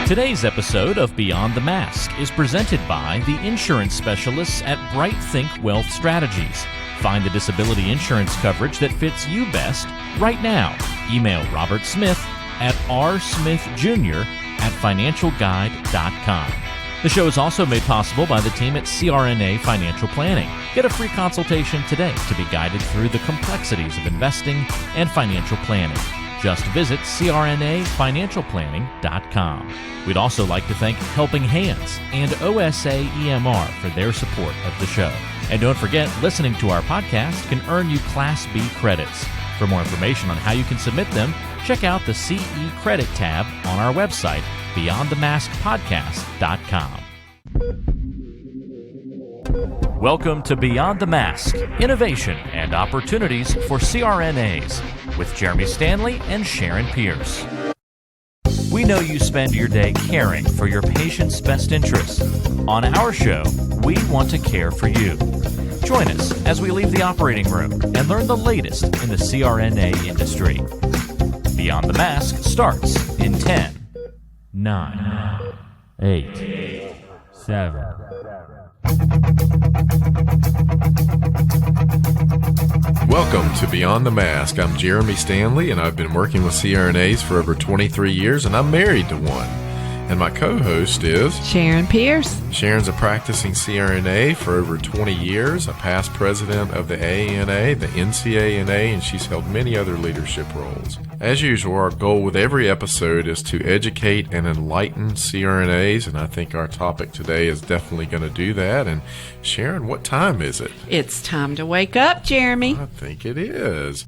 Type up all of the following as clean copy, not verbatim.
Today's episode of Beyond the Mask is presented by the insurance specialists at Bright Think Wealth Strategies. Find the disability insurance coverage that fits you best right now. Email Robert Smith at rsmithjr@financialguide.com. The show is also made possible by the team at CRNA Financial Planning. Get a free consultation today to be guided through the complexities of investing and financial planning. Just visit crnafinancialplanning.com. We'd also like to thank Helping Hands and OSA EMR for their support of the show. And don't forget, listening to our podcast can earn you Class B credits. For more information on how you can submit them, check out the CE Credit tab on our website, beyondthemaskpodcast.com. Welcome to Beyond the Mask, Innovation and Opportunities for CRNAs, with Jeremy Stanley and Sharon Pierce. We know you spend your day caring for your patient's best interests. On our show, we want to care for you. Join us as we leave the operating room and learn the latest in the CRNA industry. Beyond the Mask starts in 10, 9, 8, 7. Welcome to Beyond the Mask. I'm Jeremy Stanley, and I've been working with CRNAs for over 23 years, and I'm married to one. And my co-host is Sharon Pierce. Sharon's a practicing CRNA for over 20 years, a past president of the AANA, the NCANA, and she's held many other leadership roles. As usual, our goal with every episode is to educate and enlighten CRNAs, and I think our topic today is definitely going to do that. And Sharon, what time is it? It's time to wake up, Jeremy. I think it is.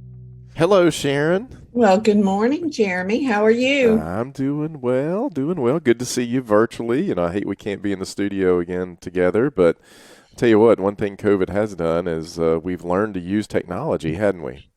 Hello, Sharon. Well, good morning, Jeremy. How are you? I'm doing well. Good to see you virtually. I hate we can't be in the studio again together, but I'll tell you what, one thing COVID has done is we've learned to use technology, hadn't we?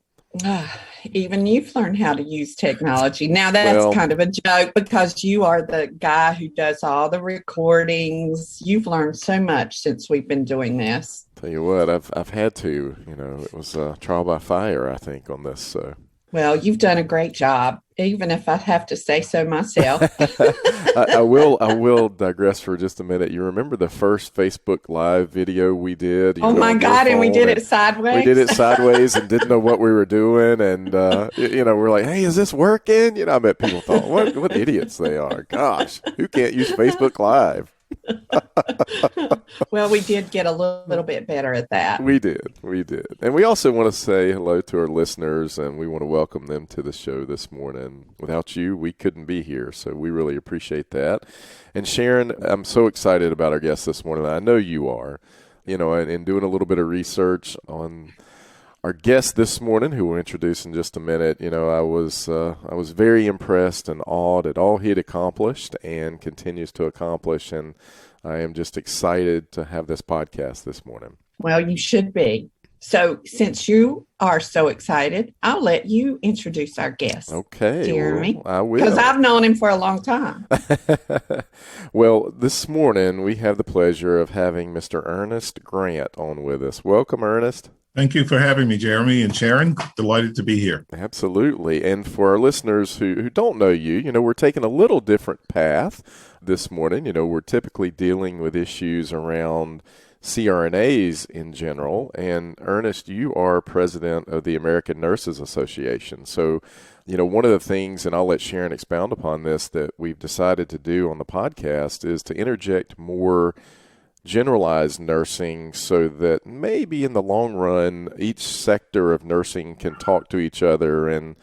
Even you've learned how to use technology. Now, that's kind of a joke because you are the guy who does all the recordings. You've learned so much since we've been doing this. Tell you what, I've had to. It was trial by fire, I think, on this. So. Well, you've done a great job, even if I have to say so myself. I will digress for just a minute. You remember the first Facebook Live video we did? Oh, my God, and we did it sideways? We did it sideways and didn't know what we were doing. And, we're like, hey, is this working? I bet people thought, what idiots they are. Gosh, who can't use Facebook Live? Well, we did get a little bit better at that. We did. And we also want to say hello to our listeners, and we want to welcome them to the show this morning. Without you, we couldn't be here, so we really appreciate that. And Sharon, I'm so excited about our guest this morning. I know you are, and doing a little bit of research on our guest this morning, who we'll introduce in just a minute. I was very impressed and awed at all he had accomplished and continues to accomplish, and I am just excited to have this podcast this morning. Well, you should be. So since you are so excited, I'll let you introduce our guest. Okay. Jeremy. Well, I will. Because I've known him for a long time. Well, this morning we have the pleasure of having Mr. Ernest Grant on with us. Welcome, Ernest. Thank you for having me, Jeremy and Sharon. Delighted to be here. Absolutely. And for our listeners who don't know you, we're taking a little different path this morning. We're typically dealing with issues around CRNAs in general. And Ernest, you are president of the American Nurses Association. So, one of the things, and I'll let Sharon expound upon this, that we've decided to do on the podcast is to interject more generalized nursing so that maybe in the long run, each sector of nursing can talk to each other and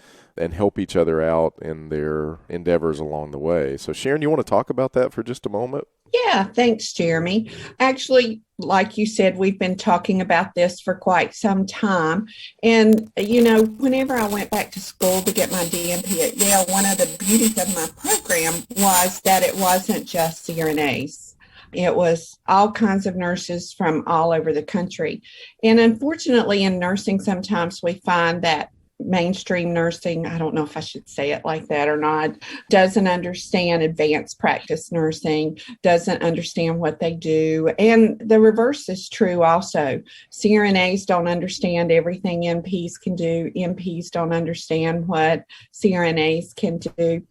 help each other out in their endeavors along the way. So Sharon, you want to talk about that for just a moment? Yeah, thanks, Jeremy. Actually, like you said, we've been talking about this for quite some time. And, whenever I went back to school to get my DNP at Yale, one of the beauties of my program was that it wasn't just CRNAs. It was all kinds of nurses from all over the country. And unfortunately, in nursing, sometimes we find that mainstream nursing, I don't know if I should say it like that or not, doesn't understand advanced practice nursing, doesn't understand what they do. And the reverse is true also. CRNAs don't understand everything NPs can do. NPs don't understand what CRNAs can do.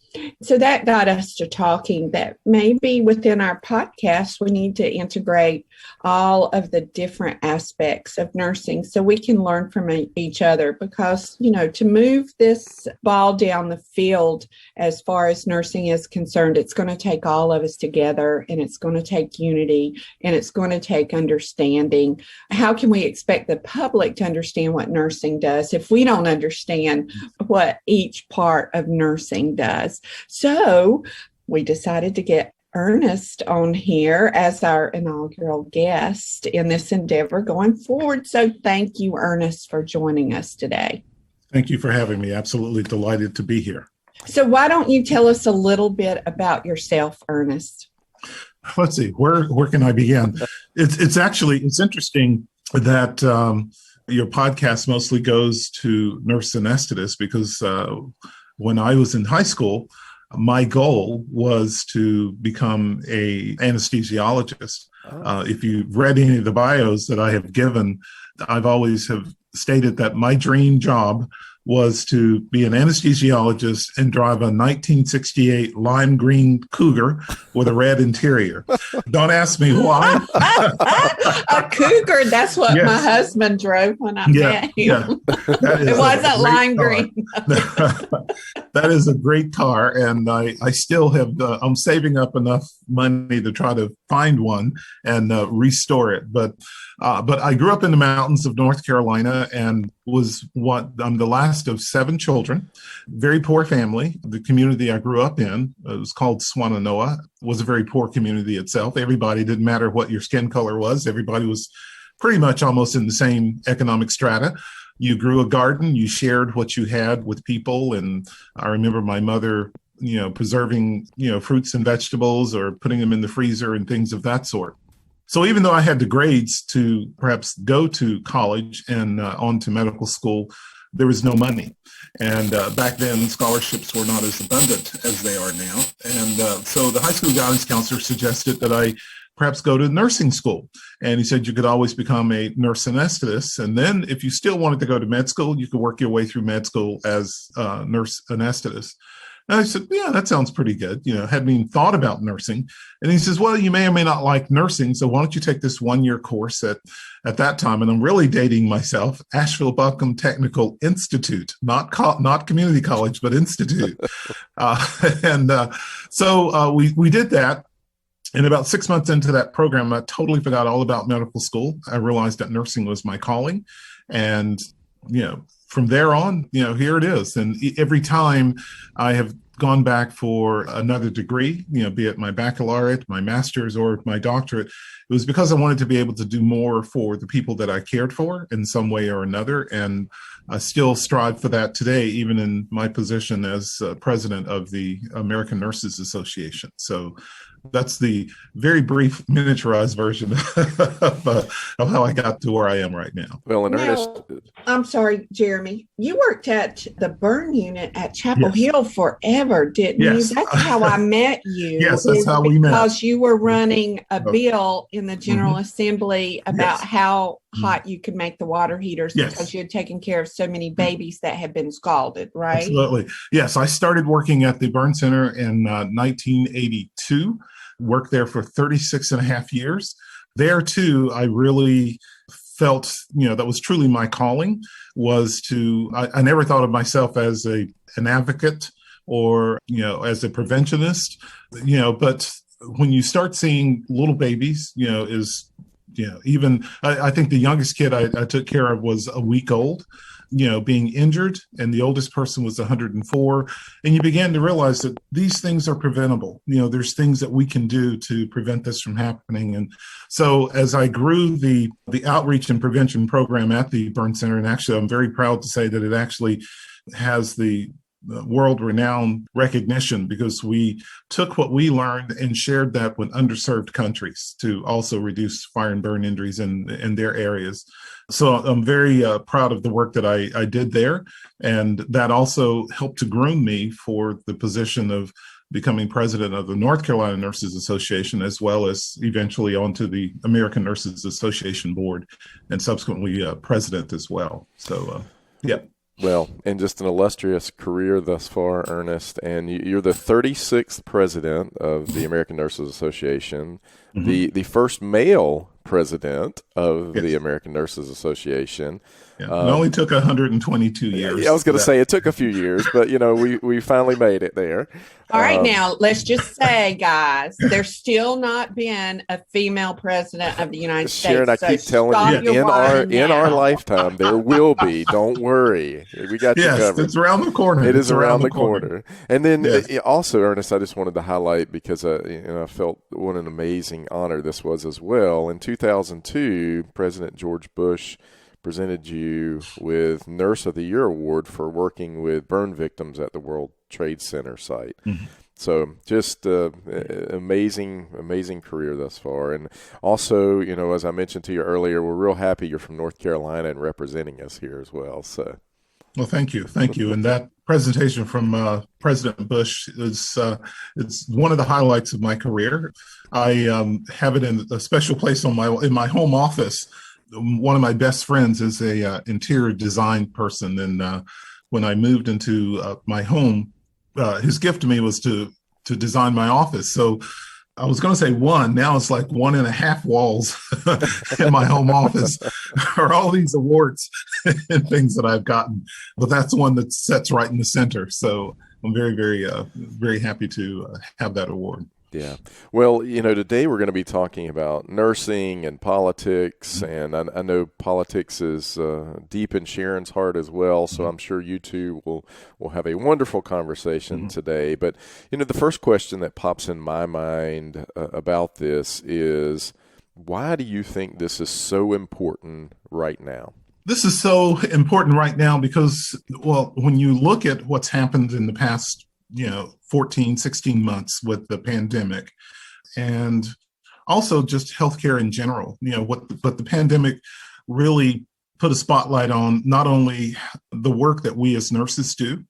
So that got us to talking that maybe within our podcast, we need to integrate all of the different aspects of nursing so we can learn from each other, because, to move this ball down the field as far as nursing is concerned, it's going to take all of us together, and it's going to take unity, and it's going to take understanding. How can we expect the public to understand what nursing does if we don't understand what each part of nursing does? So we decided to get Ernest on here as our inaugural guest in this endeavor going forward. So thank you, Ernest, for joining us today. Thank you for having me. Absolutely delighted to be here. So why don't you tell us a little bit about yourself, Ernest? Let's see, where can I begin? It's interesting that your podcast mostly goes to nurse anesthetists, because when I was in high school, my goal was to become a anesthesiologist. If you've read any of the bios that I have given, I've always have stated that my dream job was to be an anesthesiologist and drive a 1968 lime green Cougar with a red interior. Don't ask me why. A Cougar, that's what my husband drove when I met him. Yeah. It wasn't lime green. That is a great car, and I still have, I'm saving up enough money to try to find one and restore it. But I grew up in the mountains of North Carolina and I'm the last of 7 children, very poor family. The community I grew up in, it was called Swannanoa, was a very poor community itself. Everybody, didn't matter what your skin color was. Everybody was pretty much almost in the same economic strata. You grew a garden, you shared what you had with people. And I remember my mother, preserving, fruits and vegetables or putting them in the freezer and things of that sort. So even though I had the grades to perhaps go to college and on to medical school, there was no money. And back then, scholarships were not as abundant as they are now. And so the high school guidance counselor suggested that I perhaps go to nursing school. And he said you could always become a nurse anesthetist. And then if you still wanted to go to med school, you could work your way through med school as a nurse anesthetist. And I said, yeah, that sounds pretty good. Hadn't even thought about nursing. And he says, well, you may or may not like nursing, so why don't you take this 1-year course at that time, and I'm really dating myself, Asheville Buncombe Technical Institute, not community college, but institute. So we did that. And about 6 months into that program, I totally forgot all about medical school. I realized that nursing was my calling. And, from there on, here it is. And every time I have gone back for another degree, be it my baccalaureate, my master's, or my doctorate, it was because I wanted to be able to do more for the people that I cared for in some way or another. And I still strive for that today, even in my position as president of the American Nurses Association. So that's the very brief miniaturized version of how I got to where I am right now. Well, in Ernest, I'm sorry, Jeremy, you worked at the burn unit at Chapel Hill forever, didn't you? That's how I met you. Yes, that's how we met. Because you were running a bill in the General Assembly about how hot you could make the water heaters because you had taken care of so many babies that had been scalded, right? Absolutely. Yes, I started working at the burn center in 1982. Worked there for 36 and a half years. There too, I really felt, that was truly my calling, was to, I never thought of myself as an advocate or, as a preventionist, but when you start seeing little babies, even, I think the youngest kid I took care of was a week old, being injured, and the oldest person was 104. And you began to realize that these things are preventable. There's things that we can do to prevent this from happening. And so as I grew the outreach and prevention program at the burn center, and actually I'm very proud to say that it actually has the world-renowned recognition because we took what we learned and shared that with underserved countries to also reduce fire and burn injuries in their areas. So I'm very proud of the work that I did there. And that also helped to groom me for the position of becoming president of the North Carolina Nurses Association, as well as eventually onto the American Nurses Association board and subsequently president as well. So, yeah. Well, and just an illustrious career thus far, Ernest, and you're the 36th president of the American Nurses Association, the first male president of the American Nurses Association. Yeah. It only took 122 years. Yeah, I was going to say it took a few years, but we finally made it there. All right, now let's just say, guys, there's still not been a female president of the United Sharon, States. I keep telling you, in our lifetime, there will be. Don't worry, we got you covered. It's around the corner. It is around the corner. And then also, Ernest, I just wanted to highlight because I felt what an amazing honor this was as well. In 2002, President George Bush presented you with Nurse of the Year award for working with burn victims at the World Trade Center site. So just amazing career thus far. And also, as I mentioned to you earlier, we're real happy you're from North Carolina and representing us here as well. So, well, thank you. And that presentation from President Bush is it's one of the highlights of my career. I have it in a special place in my home office. One of my best friends is a interior design person, and when I moved into my home, his gift to me was to design my office. So I was going to say one, now it's like 1.5 walls in my home office are all these awards and things that I've gotten, but that's one that sits right in the center. So I'm very, very, very happy to have that award. Yeah. Well, today we're going to be talking about nursing and politics, and I know politics is deep in Sharon's heart as well, so I'm sure you two will have a wonderful conversation today. But, the first question that pops in my mind about this is, why do you think this is so important right now? This is so important right now because, well, when you look at what's happened in the past 14, 16 months with the pandemic, and also just healthcare in general, but the pandemic really put a spotlight on not only the work that we as nurses do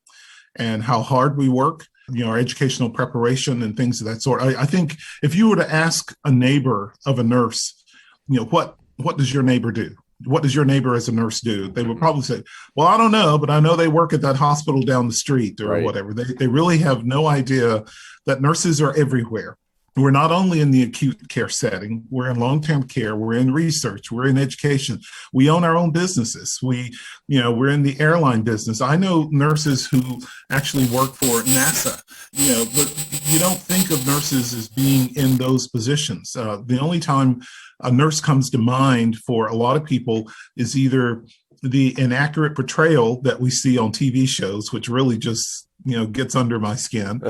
and how hard we work, our educational preparation and things of that sort. I think if you were to ask a neighbor of a nurse, what does your neighbor do? What does your neighbor as a nurse do? They would probably say, well, I don't know, but I know they work at that hospital down the street or whatever. They really have no idea that nurses are everywhere. We're not only in the acute care setting, we're in long-term care, we're in research, we're in education. We own our own businesses. We're in the airline business. I know nurses who actually work for NASA, but you don't think of nurses as being in those positions. The only time a nurse comes to mind for a lot of people is either the inaccurate portrayal that we see on TV shows, which really just, gets under my skin,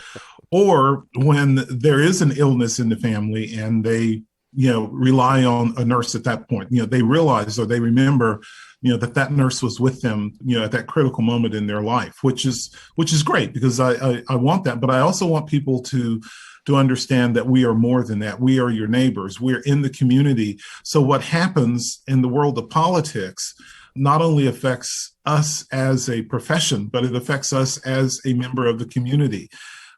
or when there is an illness in the family and they, rely on a nurse at that point. They realize or they remember, that nurse was with them, at that critical moment in their life, which is great because I want that. But I also want people to understand that we are more than that. We are your neighbors. We're in the community. So what happens in the world of politics not only affects us as a profession, but it affects us as a member of the community.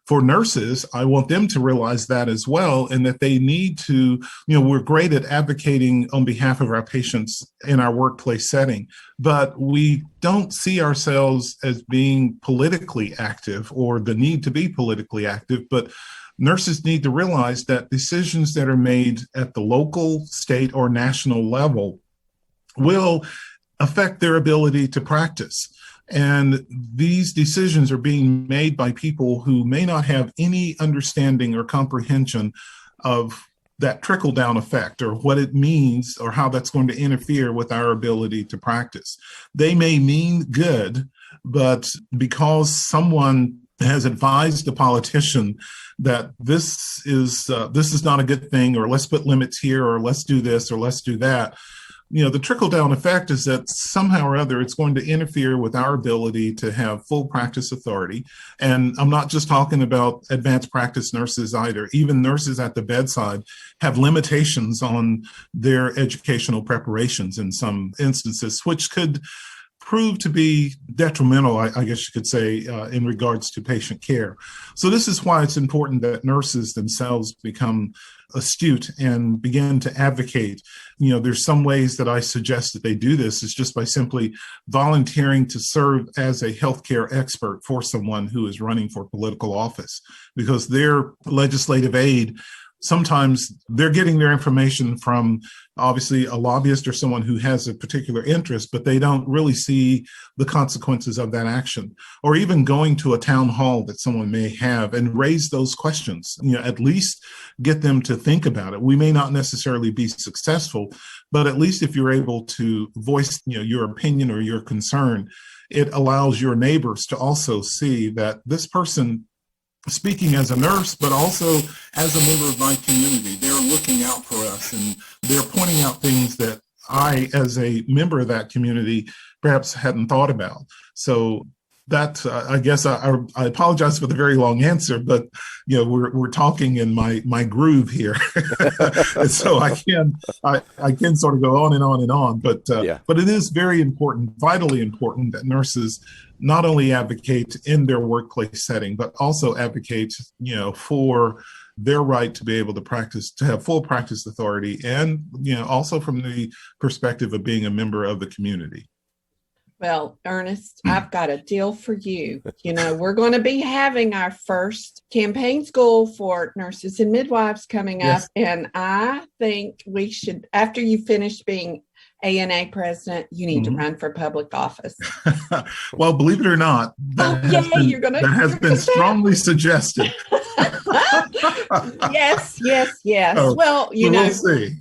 For nurses, I want them to realize that as well, and that they need to, we're great at advocating on behalf of our patients in our workplace setting, but we don't see ourselves as being politically active or the need to be politically active. But nurses need to realize that decisions that are made at the local, state, or national level will affect their ability to practice. And these decisions are being made by people who may not have any understanding or comprehension of that trickle-down effect or what it means or how that's going to interfere with our ability to practice. They may mean good, but because someone has advised a politician that this is not a good thing, or let's put limits here, or let's do this, or let's do that, the trickle down effect is that somehow or other it's going to interfere with our ability to have full practice authority. And I'm not just talking about advanced practice nurses either. Even nurses at the bedside have limitations on their educational preparations in some instances, which could prove to be detrimental, I guess you could say, in regards to patient care. So this is why it's important that nurses themselves become astute and begin to advocate. There's some ways that I suggest that they do this is just by simply volunteering to serve as a healthcare expert for someone who is running for political office, because their legislative aid, sometimes they're getting their information from obviously a lobbyist or someone who has a particular interest, but they don't really see the consequences of that action. Or even going to a town hall that someone may have and raise those questions, at least get them to think about it. We may not necessarily be successful, but at least if you're able to voice, your opinion or your concern, it allows your neighbors to also see that this person, speaking as a nurse, but also as a member of my community, they're looking out for us and they're pointing out things that I, as a member of that community, perhaps hadn't thought about. So that, I guess, I apologize for the very long answer, but we're talking in my groove here, and so I can sort of go on and on and on. But it is very important, vitally important, that nurses not only advocate in their workplace setting, but also advocate, for their right to be able to practice, to have full practice authority, and, also from the perspective of being a member of the community. Well, Ernest, I've got a deal for you. We're going to be having our first campaign school for nurses and midwives coming up. Yes. And I think we should, after you finish being AANA president, you need to run for public office. Well, believe it or not, that has been strongly suggested. Yes. Oh, well, we'll see.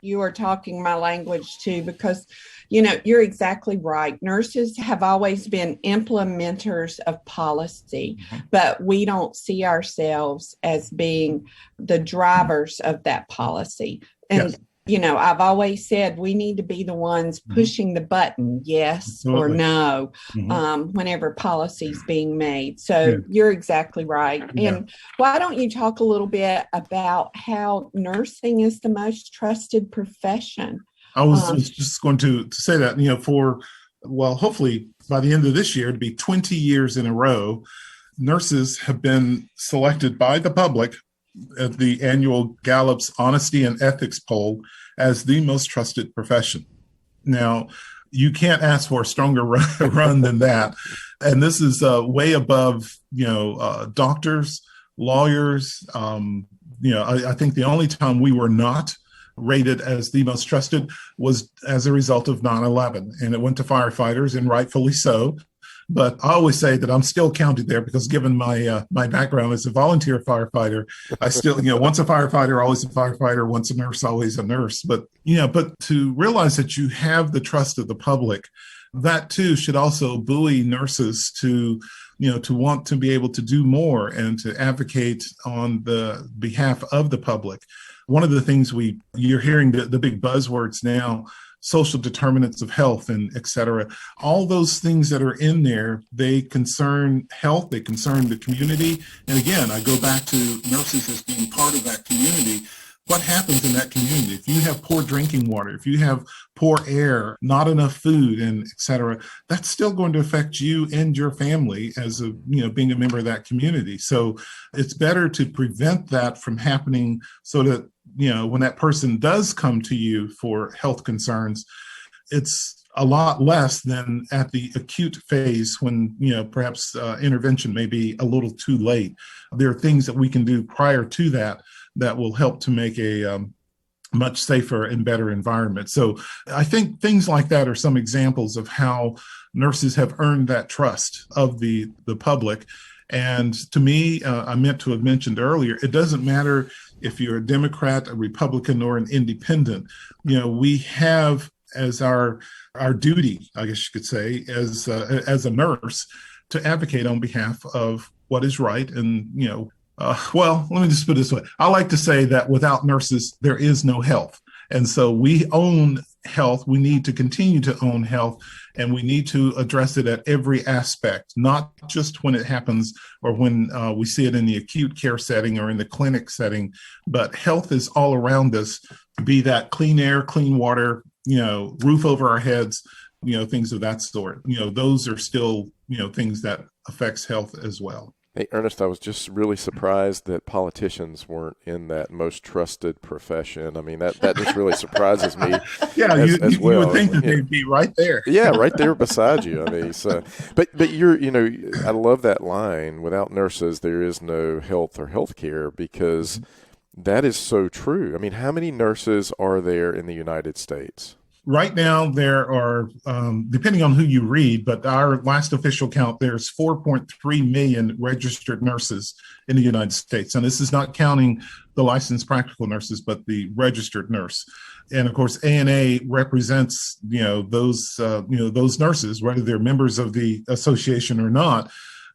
you are talking my language too, because you're exactly right. Nurses have always been implementers of policy, but we don't see ourselves as being the drivers of that policy. And Yes. I've always said we need to be the ones pushing the button, yes or no, whenever policy's being made. So you're exactly right. Yeah. And why don't you talk a little bit about how nursing is the most trusted profession? I was just going to say that, hopefully by the end of this year, to be 20 years in a row, nurses have been selected by the public at the annual Gallup's Honesty and Ethics poll as the most trusted profession. Now, you can't ask for a stronger run than that. And this is way above, doctors, lawyers. I think the only time we were not rated as the most trusted was as a result of 9/11. And it went to firefighters, and rightfully so. But I always say that I'm still counted there because given my background as a volunteer firefighter, I still, once a firefighter, always a firefighter, once a nurse, always a nurse. But to realize that you have the trust of the public, that too should also buoy nurses to want to be able to do more and to advocate on the behalf of the public. One of the things you're hearing the big buzzwords now, social determinants of health and et cetera, all those things that are in there, they concern health, they concern the community. And again, I go back to nurses as being part of that community. What happens in that community? If you have poor drinking water, if you have poor air, not enough food, and et cetera, that's still going to affect you and your family as being a member of that community. So it's better to prevent that from happening so that, when that person does come to you for health concerns, it's a lot less than at the acute phase when, perhaps intervention may be a little too late. There are things that we can do prior to that will help to make a much safer and better environment. So I think things like that are some examples of how nurses have earned that trust of the public. And to me, I meant to have mentioned earlier, it doesn't matter if you're a Democrat, a Republican, or an independent. We have as our duty, I guess you could say, as a nurse, to advocate on behalf of what is right. And, let me just put it this way. I like to say that without nurses, there is no health. And so we own health. We need to continue to own health, and we need to address it at every aspect, not just when it happens or when we see it in the acute care setting or in the clinic setting, but health is all around us, be that clean air, clean water, roof over our heads, things of that sort. Those are still, things that affects health as well. Hey, Ernest, I was just really surprised that politicians weren't in that most trusted profession. I mean, that just really surprises me. Yeah, as you well. would think that they'd be right there. Yeah, right there beside you. I mean, so, but you're, I love that line, without nurses, there is no health or healthcare, because that is so true. I mean, how many nurses are there in the United States? Right now, there are, depending on who you read, but our last official count, there's 4.3 million registered nurses in the United States. And this is not counting the licensed practical nurses, but the registered nurse. And of course, AANA represents, those nurses, whether they're members of the association or not.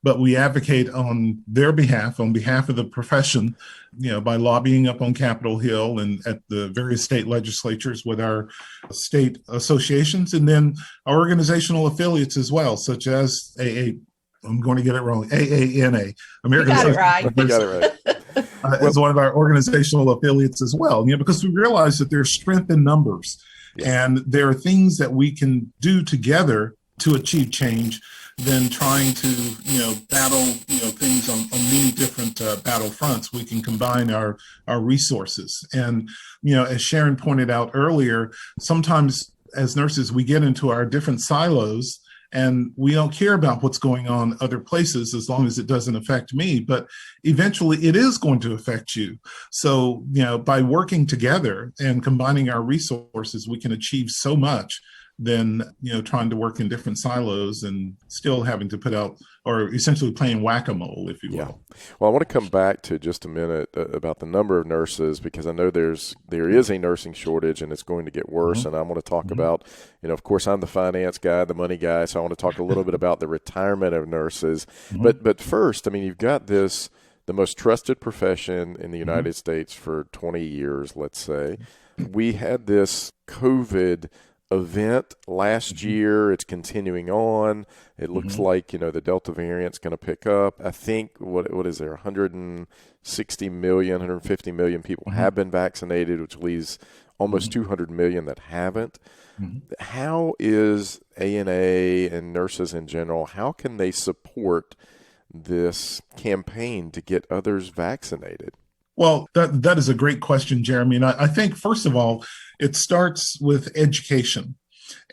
But we advocate on their behalf, on behalf of the profession, by lobbying up on Capitol Hill and at the various state legislatures with our state associations, and then our organizational affiliates as well, such as I'm going to get it wrong, AANA, American You got it right. as one of our organizational affiliates as well, because we realize that there's strength in numbers, and there are things that we can do together to achieve change than trying to, battle, things on many different battle fronts. We can combine our resources. And, as Sharon pointed out earlier, sometimes as nurses, we get into our different silos and we don't care about what's going on other places as long as it doesn't affect me. But eventually it is going to affect you. So, by working together and combining our resources, we can achieve so much than trying to work in different silos and still having to put out, or essentially playing whack-a-mole, if you will. Yeah. Well, I want to come back to just a minute about the number of nurses, because I know there is a nursing shortage and it's going to get worse. And I want to talk about, of course, I'm the finance guy, the money guy, so I want to talk a little bit about the retirement of nurses. But first, I mean, you've got the most trusted profession in the United States for 20 years, let's say. We had this COVID event last year. It's continuing on. It looks like, the Delta variant's going to pick up. I think, what is there, 160 million, 150 million people have been vaccinated, which leaves almost 200 million that haven't. How is AANA and nurses in general, how can they support this campaign to get others vaccinated? Well, that is a great question, Jeremy. And I think, first of all, it starts with education,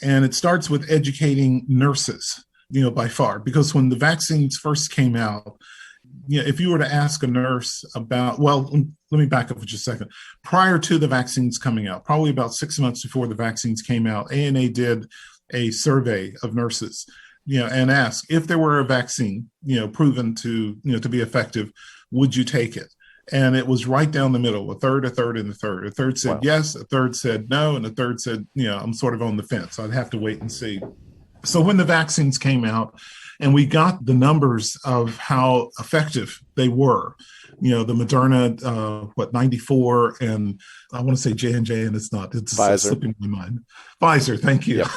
and it starts with educating nurses, by far, because when the vaccines first came out, if you were to ask a nurse about, well, let me back up for just a second. Prior to the vaccines coming out, probably about 6 months before the vaccines came out, AANA did a survey of nurses, and asked if there were a vaccine, proven to be effective, would you take it? And it was right down the middle, a third, and a third. A third said yes, a third said no, and a third said, I'm sort of on the fence. I'd have to wait and see. So when the vaccines came out and we got the numbers of how effective they were, the Moderna, 94, and I want to say J&J, and it's not. It's slipping my mind. Pfizer, thank you. Yep.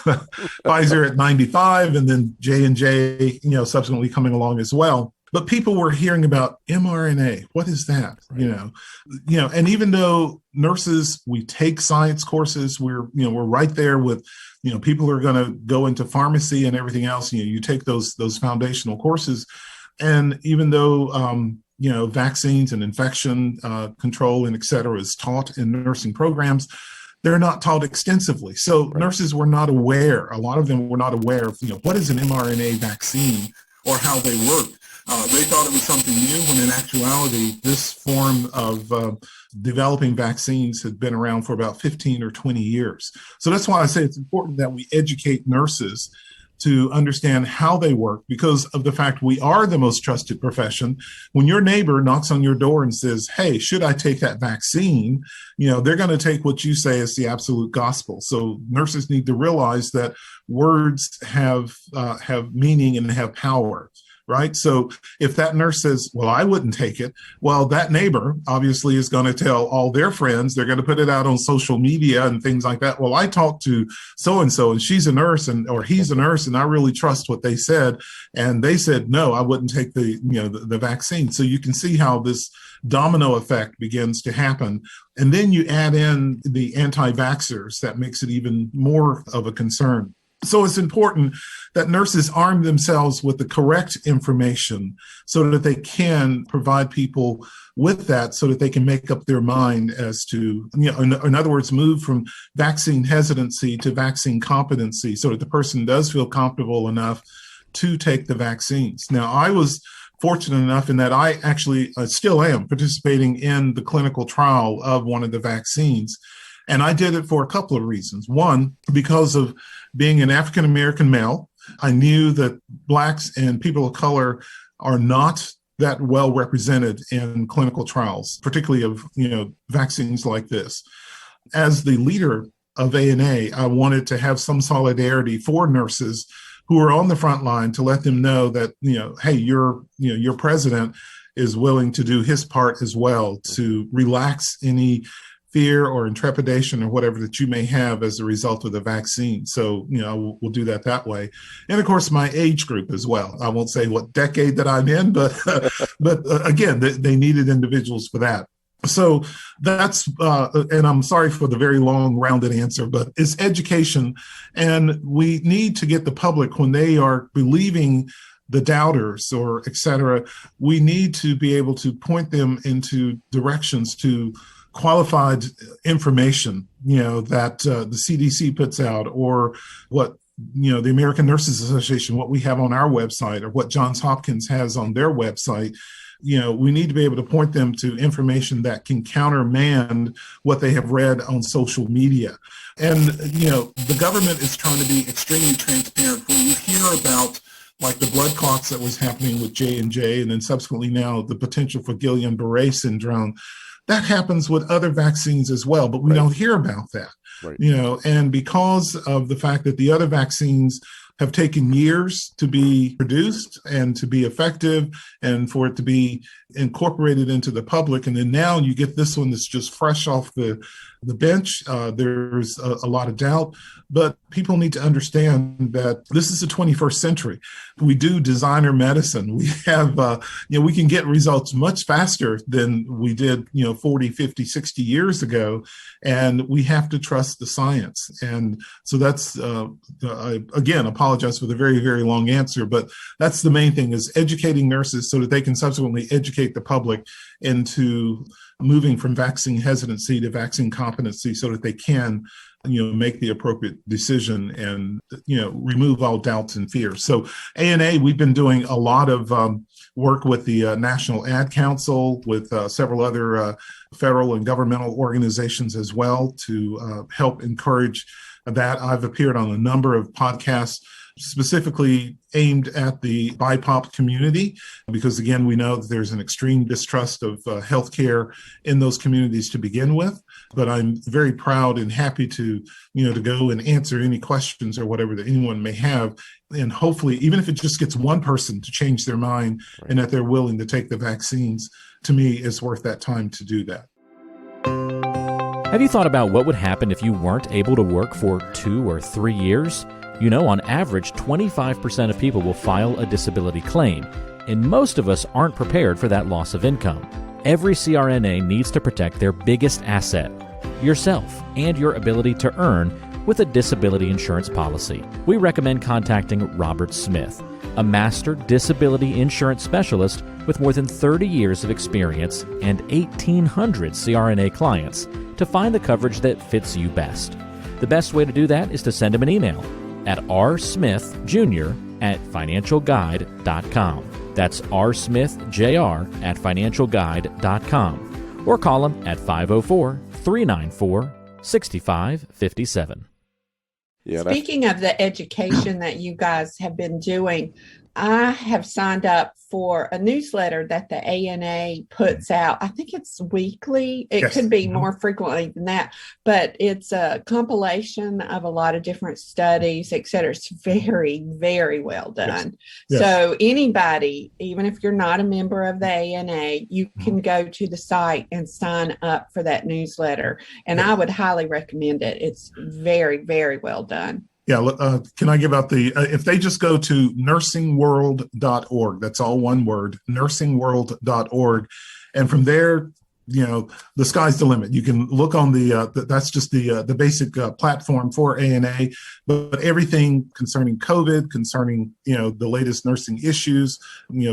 Pfizer at 95, and then J&J, subsequently coming along as well. But people were hearing about mRNA. What is that? Right. And even though nurses, we take science courses, we're right there with, people who are going to go into pharmacy and everything else. You take those foundational courses. And even though, vaccines and infection control and et cetera is taught in nursing programs, they're not taught extensively. So nurses were not aware. A lot of them were not aware of, what is an mRNA vaccine or how they work. They thought it was something new, when in actuality, this form of developing vaccines had been around for about 15 or 20 years. So that's why I say it's important that we educate nurses to understand how they work, because of the fact we are the most trusted profession. When your neighbor knocks on your door and says, hey, should I take that vaccine? They're going to take what you say as the absolute gospel. So nurses need to realize that words have meaning and have power. right? So if that nurse says, well, I wouldn't take it, well, that neighbor obviously is going to tell all their friends. They're going to put it out on social media and things like that. Well, I talked to so-and-so and she's a nurse or he's a nurse and I really trust what they said. And they said, no, I wouldn't take the vaccine. So you can see how this domino effect begins to happen. And then you add in the anti-vaxxers. That makes it even more of a concern. So it's important that nurses arm themselves with the correct information so that they can provide people with that so that they can make up their mind as to, in other words, move from vaccine hesitancy to vaccine competency so that the person does feel comfortable enough to take the vaccines. Now, I was fortunate enough in that I actually still am participating in the clinical trial of one of the vaccines. And I did it for a couple of reasons. One, because of being an African-American male, I knew that Blacks and people of color are not that well represented in clinical trials, particularly of, vaccines like this. As the leader of AANA, I wanted to have some solidarity for nurses who are on the front line to let them know that, hey, your president is willing to do his part as well to relax any fear or intrepidation or whatever that you may have as a result of the vaccine. So, we'll do that way. And of course, my age group as well. I won't say what decade that I'm in, but again, they needed individuals for that. So that's, and I'm sorry for the very long rounded answer, but it's education. And we need to get the public, when they are believing the doubters or et cetera, we need to be able to point them into directions to qualified information, that the CDC puts out, or what, the American Nurses Association, what we have on our website, or what Johns Hopkins has on their website. We need to be able to point them to information that can countermand what they have read on social media. And, the government is trying to be extremely transparent. When you hear about like the blood clots that was happening with J&J, and then subsequently now the potential for Guillain-Barré syndrome, that happens with other vaccines as well, but we don't hear about that. Right. And because of the fact that the other vaccines have taken years to be produced and to be effective and for it to be incorporated into the public, and then now you get this one that's just fresh off the bench, there's a lot of doubt. But people need to understand that this is the 21st century. We do designer medicine. We have, we can get results much faster than we did, 40, 50, 60 years ago. And we have to trust the science. And so that's, I, again, apologize for the very, very long answer, but that's the main thing, is educating nurses so that they can subsequently educate the public into moving from vaccine hesitancy to vaccine competency so that they can, make the appropriate decision and, remove all doubts and fears. So AANA, we've been doing a lot of work with the National Ad Council, with several other federal and governmental organizations as well to help encourage that. I've appeared on a number of podcasts specifically aimed at the BIPOC community, because again, we know that there's an extreme distrust of healthcare in those communities to begin with. But I'm very proud and happy to, to go and answer any questions or whatever that anyone may have. And hopefully, even if it just gets one person to change their mind and that they're willing to take the vaccines, to me, it's worth that time to do that. Have you thought about what would happen if you weren't able to work for 2 or 3 years? On average, 25% of people will file a disability claim, and most of us aren't prepared for that loss of income. Every CRNA needs to protect their biggest asset, yourself, and your ability to earn with a disability insurance policy. We recommend contacting Robert Smith, a master disability insurance specialist with more than 30 years of experience and 1,800 CRNA clients, to find the coverage that fits you best. The best way to do that is to send him an email at rsmithjr@financialguide.com. That's rsmithjr@financialguide.com. Or call him at 504-394-6557. Speaking of the education that you guys have been doing, I have signed up for a newsletter that the AANA puts out. I think it's weekly. It Yes. could be more frequently than that, but it's a compilation of a lot of different studies, et cetera. It's very, very well done. Yes. So anybody, even if you're not a member of the AANA, you can go to the site and sign up for that newsletter. And I would highly recommend it. It's very, very well done. Yeah, can I give out if they just go to nursingworld.org, that's all one word, nursingworld.org. And from there, the sky's the limit. You can look on that's just the basic platform for ANA, but everything concerning COVID, concerning, the latest nursing issues,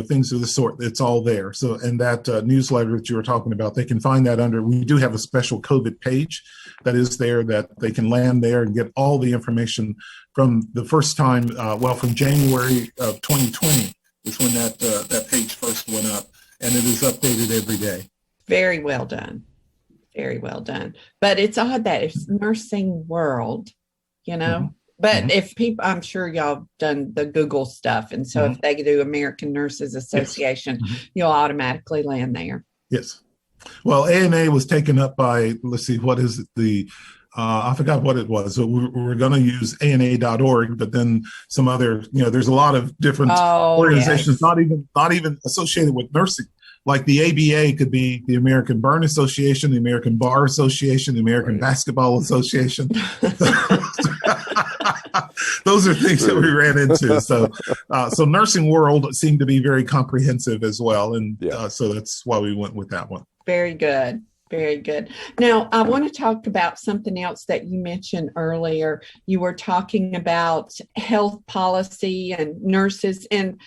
things of the sort, it's all there. So, and that newsletter that you were talking about, they can find that we do have a special COVID page that is there that they can land there and get all the information from the first time, from January of 2020 is when that page first went up, and it is updated every day. Very well done. Very well done. But it's odd that it's Nursing World, But if people, I'm sure y'all done the Google stuff. And so if they do American Nurses Association, you'll automatically land there. Yes. Well, ANA was taken up by, let's see, what is it? I forgot what it was. So we're going to use ANA.org, but then some other, there's a lot of different organizations, not even associated with nursing. Like the ABA could be the American Burn Association, the American Bar Association, the American Basketball Association. Those are things that we ran into. So Nursing World seemed to be very comprehensive as well. And so that's why we went with that one. Very good. Very good. Now, I want to talk about something else that you mentioned earlier. You were talking about health policy and nurses. And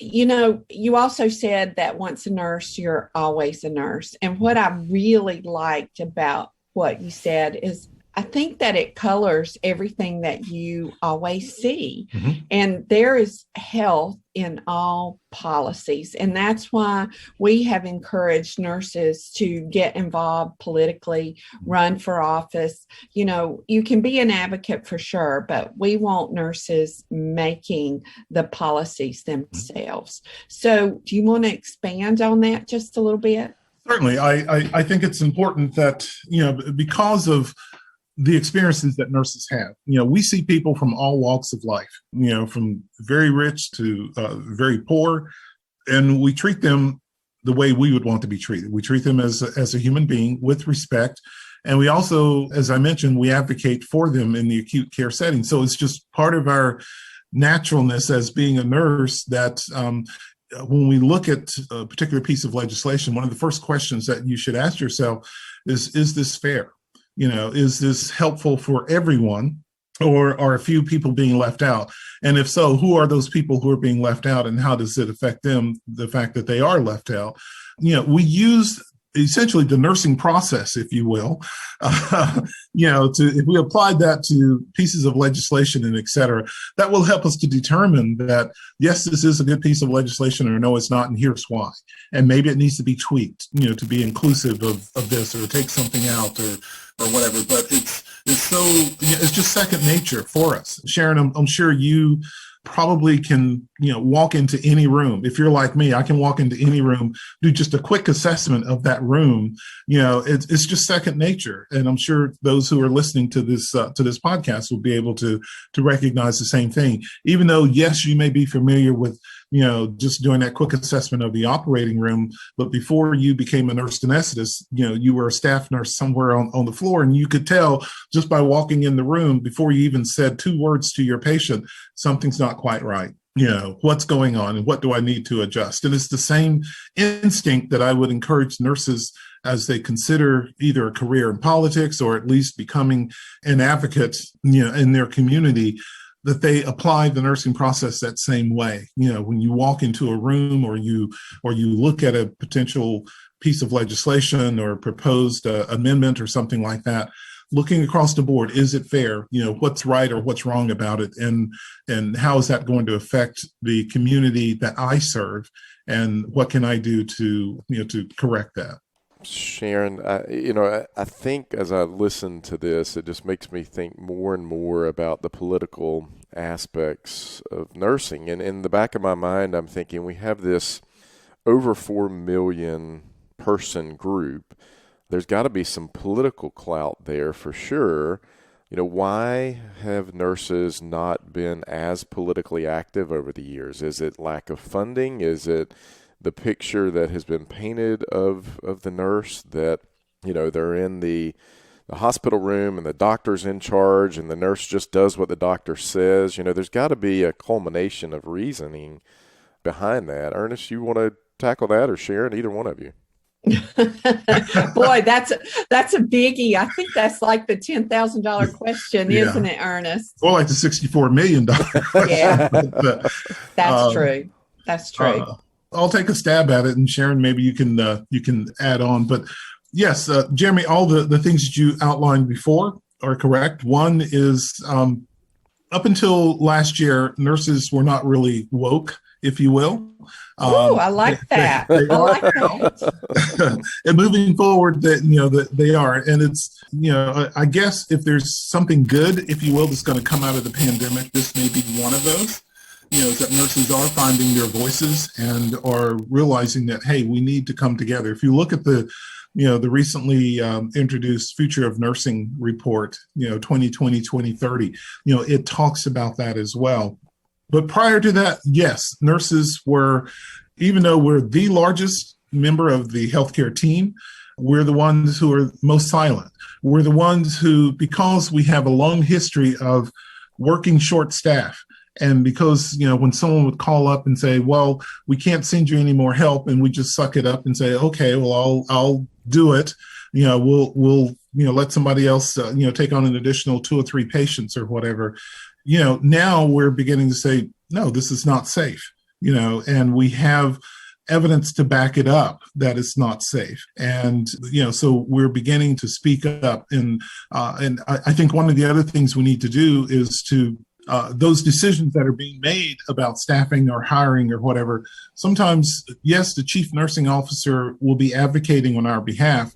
you also said that once a nurse, you're always a nurse. And what I really liked about what you said is I think that it colors everything that you always see. And there is health in all policies. And that's why we have encouraged nurses to get involved politically, run for office. You can be an advocate for sure, but we want nurses making the policies themselves. So do you want to expand on that just a little bit? Certainly. I think it's important that, because of the experiences that nurses have. We see people from all walks of life, from very rich to very poor, and we treat them the way we would want to be treated. We treat them as a human being with respect. And we also, as I mentioned, we advocate for them in the acute care setting. So it's just part of our naturalness as being a nurse that when we look at a particular piece of legislation, one of the first questions that you should ask yourself is this fair? Is this helpful for everyone, or are a few people being left out? And if so, who are those people who are being left out, and how does it affect them, the fact that they are left out? We use essentially the nursing process, if you will, if we applied that to pieces of legislation and et cetera, that will help us to determine that, yes, this is a good piece of legislation, or no, it's not, and here's why. And maybe it needs to be tweaked, to be inclusive of this, or take something out, or whatever. But it's just second nature for us. Sharon, I'm sure you probably can, walk into any room. If you're like me, I can walk into any room, do just a quick assessment of that room. It's just second nature. And I'm sure those who are listening to this podcast will be able to recognize the same thing. Even though, yes, you may be familiar with, just doing that quick assessment of the operating room, but before you became a nurse anesthetist, you were a staff nurse somewhere on the floor, and you could tell just by walking in the room before you even said 2 words to your patient, something's not quite right. What's going on and what do I need to adjust? And it's the same instinct that I would encourage nurses as they consider either a career in politics or at least becoming an advocate, in their community, that they apply the nursing process that same way. When you walk into a room or you look at a potential piece of legislation or proposed amendment or something like that, looking across the board, is it fair? What's right or what's wrong about it? And how is that going to affect the community that I serve? And what can I do to correct that? Sharon, I think as I listen to this, it just makes me think more and more about the political aspects of nursing. And in the back of my mind, I'm thinking we have this over 4 million person group. There's got to be some political clout there for sure. Why have nurses not been as politically active over the years? Is it lack of funding? Is it the picture that has been painted of the nurse that, they're in the hospital room and the doctor's in charge and the nurse just does what the doctor says? There's got to be a culmination of reasoning behind that. Ernest, you want to tackle that, or Sharon, either one of you? Boy, that's a biggie. I think that's like the $10,000 question, isn't it, Ernest? Or like the $64 million question. Yeah, that's true. That's true. I'll take a stab at it, and Sharon, maybe you can add on. But yes, Jeremy, all the things that you outlined before are correct. One is up until last year, nurses were not really woke, if you will. I like that. I like that. And moving forward, that they are, and it's I guess if there's something good, if you will, that's going to come out of the pandemic, this may be one of those. Is that nurses are finding their voices and are realizing that, hey, we need to come together. If you look at the recently introduced Future of Nursing report, 2020-2030, it talks about that as well. But prior to that, yes, nurses were, even though we're the largest member of the healthcare team, we're the ones who are most silent. We're the ones who, because we have a long history of working short staff, and because, when someone would call up and say, well, we can't send you any more help, and we just suck it up and say, okay, well, I'll do it. We'll let somebody else, take on an additional 2 or 3 patients or whatever. Now we're beginning to say, no, this is not safe, and we have evidence to back it up that it's not safe. And, so we're beginning to speak up. And I think one of the other things we need to do is to, those decisions that are being made about staffing or hiring or whatever, sometimes, yes, the chief nursing officer will be advocating on our behalf,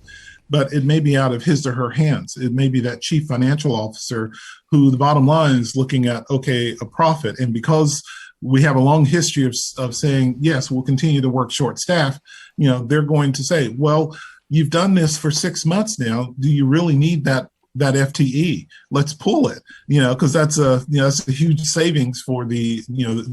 but it may be out of his or her hands. It may be that chief financial officer who the bottom line is looking at, okay, a profit. And because we have a long history of saying, yes, we'll continue to work short staff, they're going to say, well, you've done this for 6 months now. Do you really need that FTE? Let's pull it, because that's a huge savings for the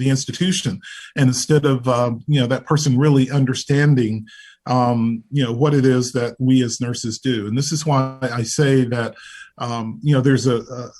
institution. And instead of, that person really understanding, what it is that we as nurses do. And this is why I say that, there's a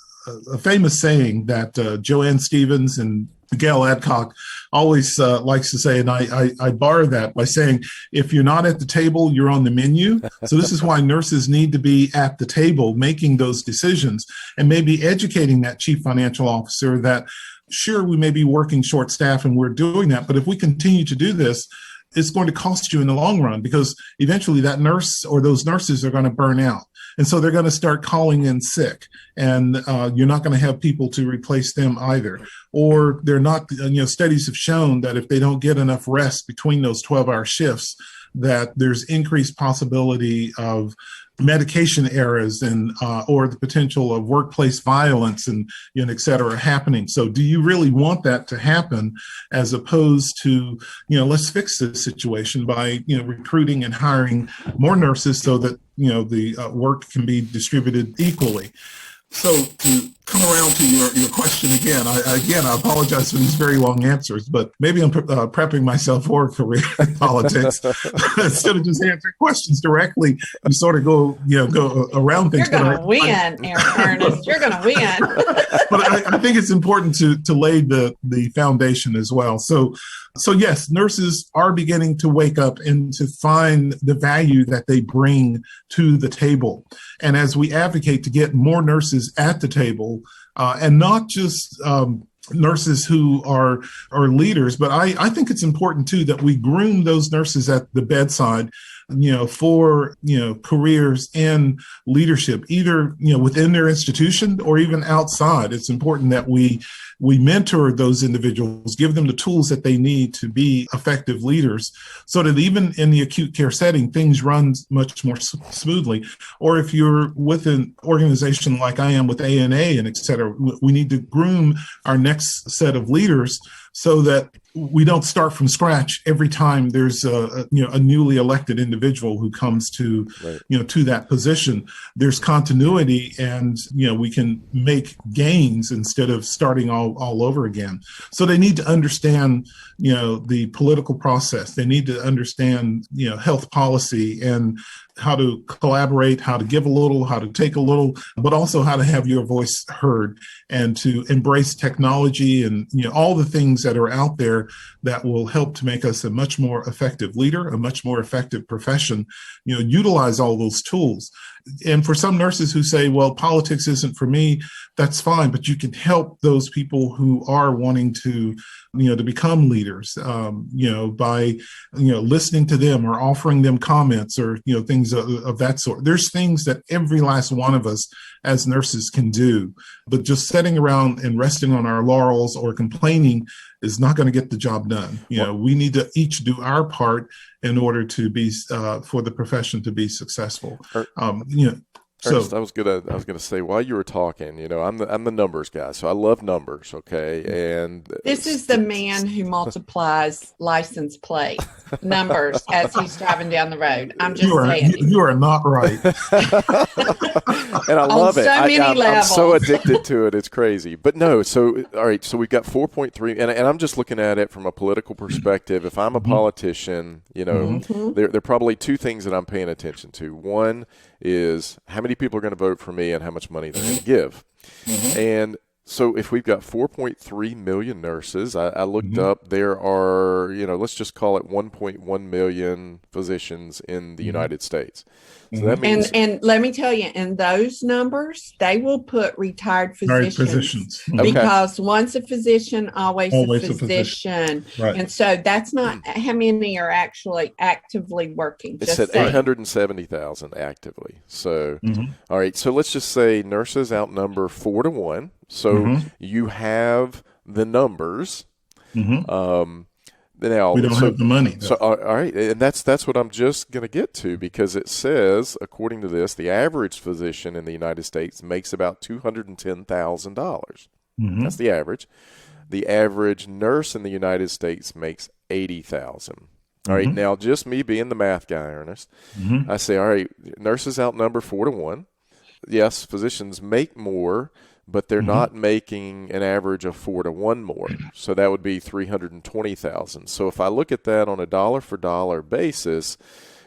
famous saying that Joanne Stevens and Gail Adcock always likes to say, and I borrow that by saying, if you're not at the table, you're on the menu. So this is why nurses need to be at the table making those decisions, and maybe educating that chief financial officer that, sure, we may be working short staff and we're doing that, but if we continue to do this, it's going to cost you in the long run, because eventually that nurse or those nurses are going to burn out. And so they're going to start calling in sick, and you're not going to have people to replace them either. Or they're not, studies have shown that if they don't get enough rest between those 12-hour shifts, that there's increased possibility of medication errors and or the potential of workplace violence and et cetera happening. So do you really want that to happen, as opposed to, let's fix this situation by, recruiting and hiring more nurses so that, the work can be distributed equally. So to come around to your question again, I apologize for these very long answers, but maybe I'm prepping myself for a career in politics. Instead of just answering questions directly, you sort of go around things. You're going to win, Ernest. You're going to win. But I think it's important to lay the foundation as well. So yes, nurses are beginning to wake up and to find the value that they bring to the table. And as we advocate to get more nurses at the table, and not just nurses who are leaders, but I think it's important too that we groom those nurses at the bedside for, careers in leadership, either, within their institution or even outside. It's important that we mentor those individuals, give them the tools that they need to be effective leaders, so that even in the acute care setting, things run much more smoothly. Or if you're with an organization like I am with AANA and et cetera, we need to groom our next set of leaders so that we don't start from scratch every time there's a newly elected individual who comes to, to that position. There's continuity, and, we can make gains instead of starting all over again. So they need to understand, the political process. They need to understand, health policy and how to collaborate, how to give a little, how to take a little, but also how to have your voice heard, and to embrace technology and, all the things that are out there that will help to make us a much more effective leader, a much more effective profession. Utilize all those tools. And for some nurses who say, well, politics isn't for me, that's fine, but you can help those people who are wanting to, to become leaders, by, listening to them or offering them comments or, things of that sort. There's things that every last one of us as nurses can do, but just sitting around and resting on our laurels or complaining is not going to get the job done. We need to each do our part in order to be, for the profession to be successful. Ernest, I was gonna say, while you were talking, I'm the numbers guy, so I love numbers. Okay, and this is the man who multiplies license plate numbers as he's driving down the road. I'm just saying. You are not right. And I love it. So many levels. I'm so addicted to it. It's crazy. But no, so all right, so we've got 4.3, and I'm just looking at it from a political perspective. If I'm a politician, there are probably two things that I'm paying attention to. One is how many people are going to vote for me and how much money they're going to give. And so if we've got 4.3 million nurses, I looked up, there are, let's just call it 1.1 million physicians in the United States. So that means, and let me tell you, in those numbers, they will put retired physicians. Because once a physician, always a physician. Right. And so that's not how many are actually actively working. It said 870,000 actively. So, all right, so let's just say nurses outnumber 4-1. So you have the numbers. Now, we don't have the money. So, all right, and that's what I'm just going to get to, because it says, according to this, the average physician in the United States makes about $210,000. That's the average. The average nurse in the United States makes $80,000. All right, now just me being the math guy, Ernest, I say, all right, nurses outnumber 4-1. Yes, physicians make more, but they're not making an average of 4-1 more. So that would be $320,000. So if I look at that on a dollar for dollar basis,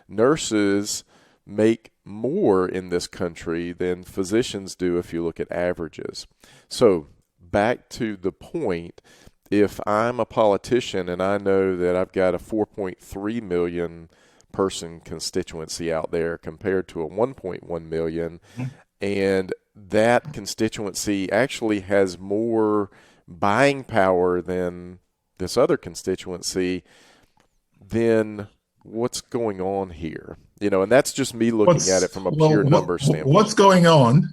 nurses make more in this country than physicians do if you look at averages. So back to the point, if I'm a politician and I know that I've got a 4.3 million person constituency out there compared to a 1.1 million, and that constituency actually has more buying power than this other constituency, then what's going on here? And that's just me looking at it from a pure number standpoint. What's going on?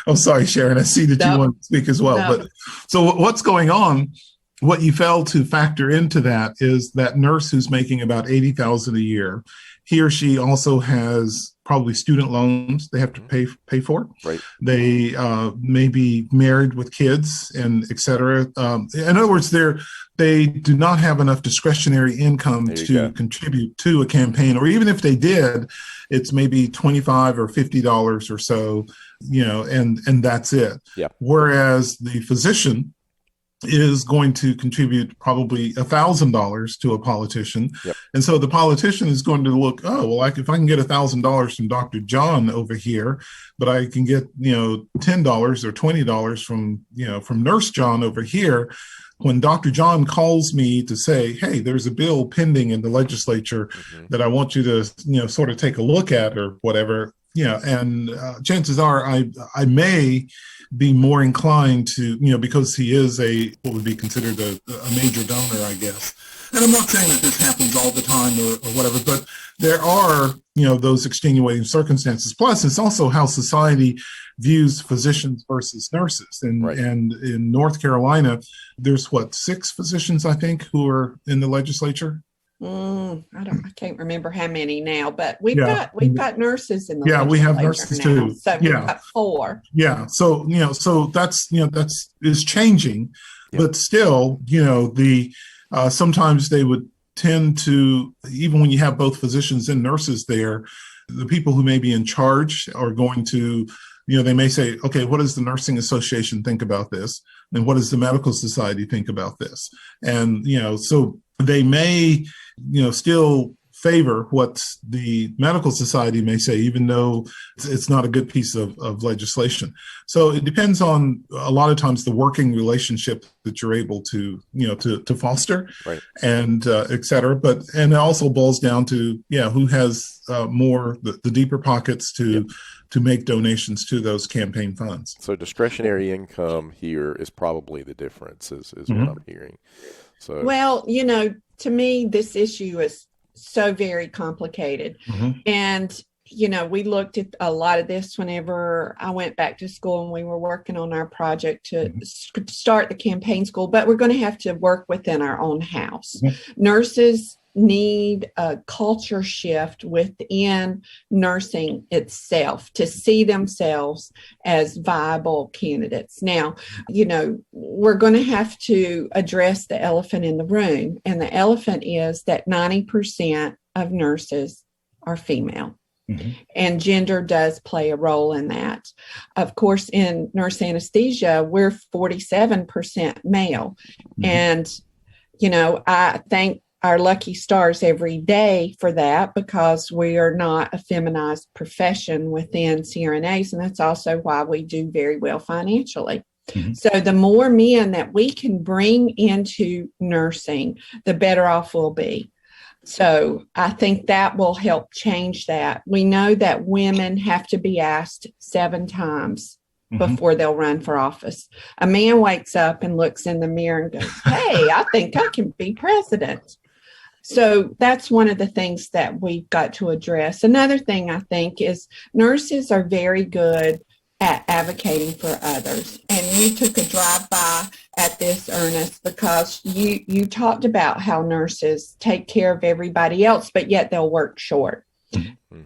I'm sorry, Sharon, I see that you want to speak as well. But so what's going on, what you fail to factor into that is that nurse who's making about $80,000 a year, he or she also has probably student loans they have to pay for. Right. They may be married with kids and et cetera. In other words, they do not have enough discretionary income to contribute to a campaign, or even if they did, it's maybe $25 or $50 or so, and that's it. Yeah. Whereas the physician is going to contribute probably $1,000 to a politician. Yep. And so the politician is going to look, if I can get $1,000 from Dr. John over here, but I can get, $10 or $20 from Nurse John over here. When Dr. John calls me to say, hey, there's a bill pending in the legislature that I want you to, sort of take a look at or whatever, and chances are I may be more inclined to, because he is what would be considered a major donor, I guess. And I'm not saying that this happens all the time or whatever, but there are, those extenuating circumstances. Plus, it's also how society views physicians versus nurses. And in North Carolina, there's 6 physicians, I think, who are in the legislature. I can't remember how many now, but we've got nurses in the legislature. We have nurses now, too. So we've got 4. Yeah. So that's is changing, but still, sometimes they would tend to, even when you have both physicians and nurses there, the people who may be in charge are going to, they may say, okay, what does the Nursing Association think about this? And what does the Medical Society think about this? And, so they may, still favor what the Medical Society may say, even though it's not a good piece of legislation. So it depends on, a lot of times, the working relationship that you're able to, to foster, and et cetera. And it also boils down to, who has more, the deeper pockets to make donations to those campaign funds. So discretionary income here is probably the difference, is what I'm hearing. So, well, to me, this issue is so very complicated. And, we looked at a lot of this whenever I went back to school and we were working on our project to start the campaign school, but we're going to have to work within our own house. Nurses need a culture shift within nursing itself to see themselves as viable candidates. Now, we're going to have to address the elephant in the room, and the elephant is that 90% of nurses are female. And gender does play a role in that. Of course, in nurse anesthesia, we're 47% male. And, I thank our lucky stars every day for that, because we are not a feminized profession within CRNAs. And that's also why we do very well financially. So the more men that we can bring into nursing, the better off we'll be. So I think that will help change that. We know that women have to be asked 7 times before they'll run for office. A man wakes up and looks in the mirror and goes, hey, I think I can be president. So that's one of the things that we've got to address. Another thing I think is nurses are very good at advocating for others. And you took a drive-by at this, Ernest, because you talked about how nurses take care of everybody else, but yet they'll work short.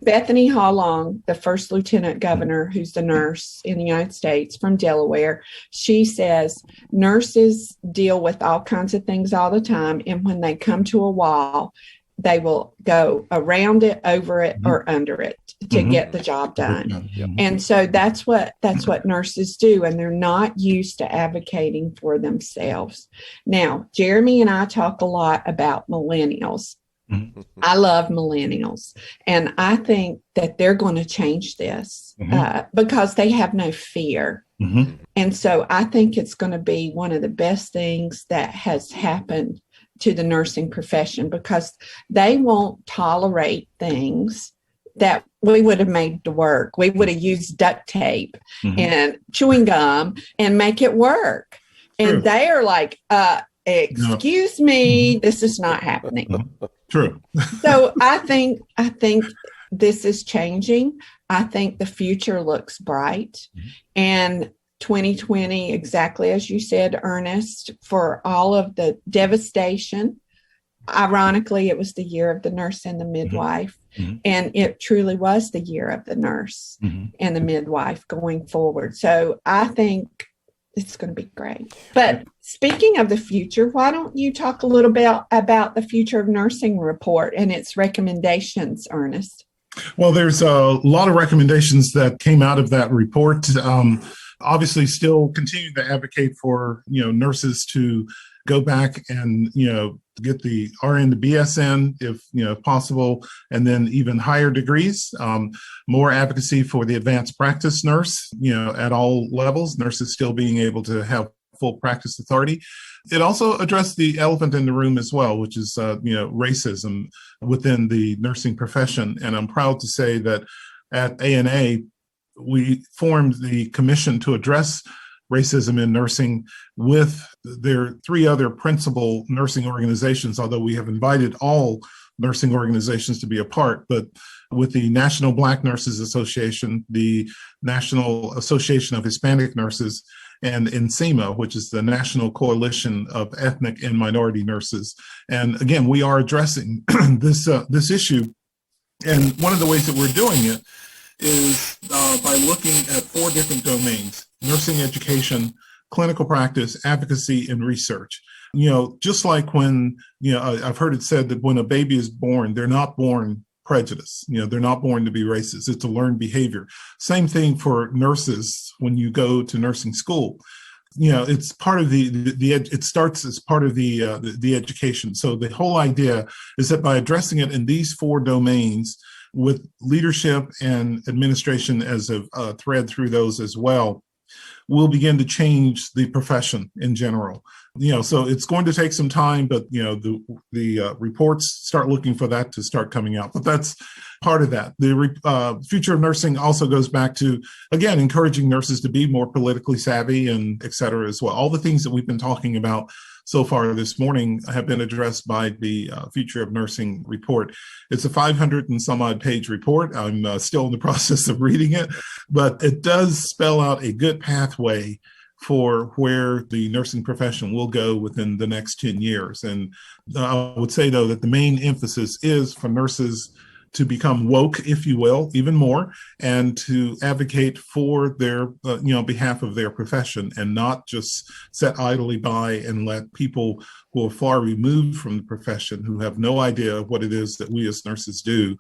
Bethany Hallong, the first lieutenant governor, who's the nurse in the United States from Delaware, she says nurses deal with all kinds of things all the time. And when they come to a wall, they will go around it, over it, or under it to get the job done. And so that's what nurses do. And they're not used to advocating for themselves. Now, Jeremy and I talk a lot about millennials. I love millennials, and I think that they're going to change this because they have no fear. And so I think it's going to be one of the best things that has happened to the nursing profession, because they won't tolerate things that we would have made to work. We would have used duct tape and chewing gum and make it work. And they are like, excuse me, this is not happening. True. So I think this is changing. I think the future looks bright. And 2020, exactly as you said, Ernest, for all of the devastation, ironically, it was the year of the nurse and the midwife. And it truly was the year of the nurse and the midwife going forward. So I think it's going to be great. But speaking of the future, why don't you talk a little bit about the Future of Nursing report and its recommendations, Ernest? Well, there's a lot of recommendations that came out of that report. Obviously, still continue to advocate for nurses to go back and get the RN to BSN if possible, and then even higher degrees. More advocacy for the advanced practice nurse, at all levels. Nurses still being able to have full practice authority. It also addressed the elephant in the room as well, which is racism within the nursing profession. And I'm proud to say that at AANA, we formed the commission to address racism in nursing with their three other principal nursing organizations, although we have invited all nursing organizations to be a part, but with the National Black Nurses Association, the National Association of Hispanic Nurses, and NCEMA, which is the National Coalition of Ethnic and Minority Nurses. And again, we are addressing this issue. And one of the ways that we're doing it is by looking at 4 different domains: nursing education, clinical practice, advocacy, and research. Just like when, I've heard it said that when a baby is born, they're not born prejudiced. They're not born to be racist. It's a learned behavior. Same thing for nurses when you go to nursing school. It's part of it starts as part of the education. So the whole idea is that by addressing it in these 4 domains, with leadership and administration as a thread through those as well, we'll begin to change the profession in general. So it's going to take some time, but the reports start looking for that to start coming out. But that's part of that. The future of nursing also goes back to, again, encouraging nurses to be more politically savvy and et cetera as well. All the things that we've been talking about so far this morning have been addressed by the Future of Nursing report. It's a 500 and some odd page report. I'm still in the process of reading it, but it does spell out a good pathway for where the nursing profession will go within the next 10 years. And I would say, though, that the main emphasis is for nurses to become woke, if you will, even more, and to advocate for their, behalf of their profession, and not just sit idly by and let people who are far removed from the profession, who have no idea what it is that we as nurses do,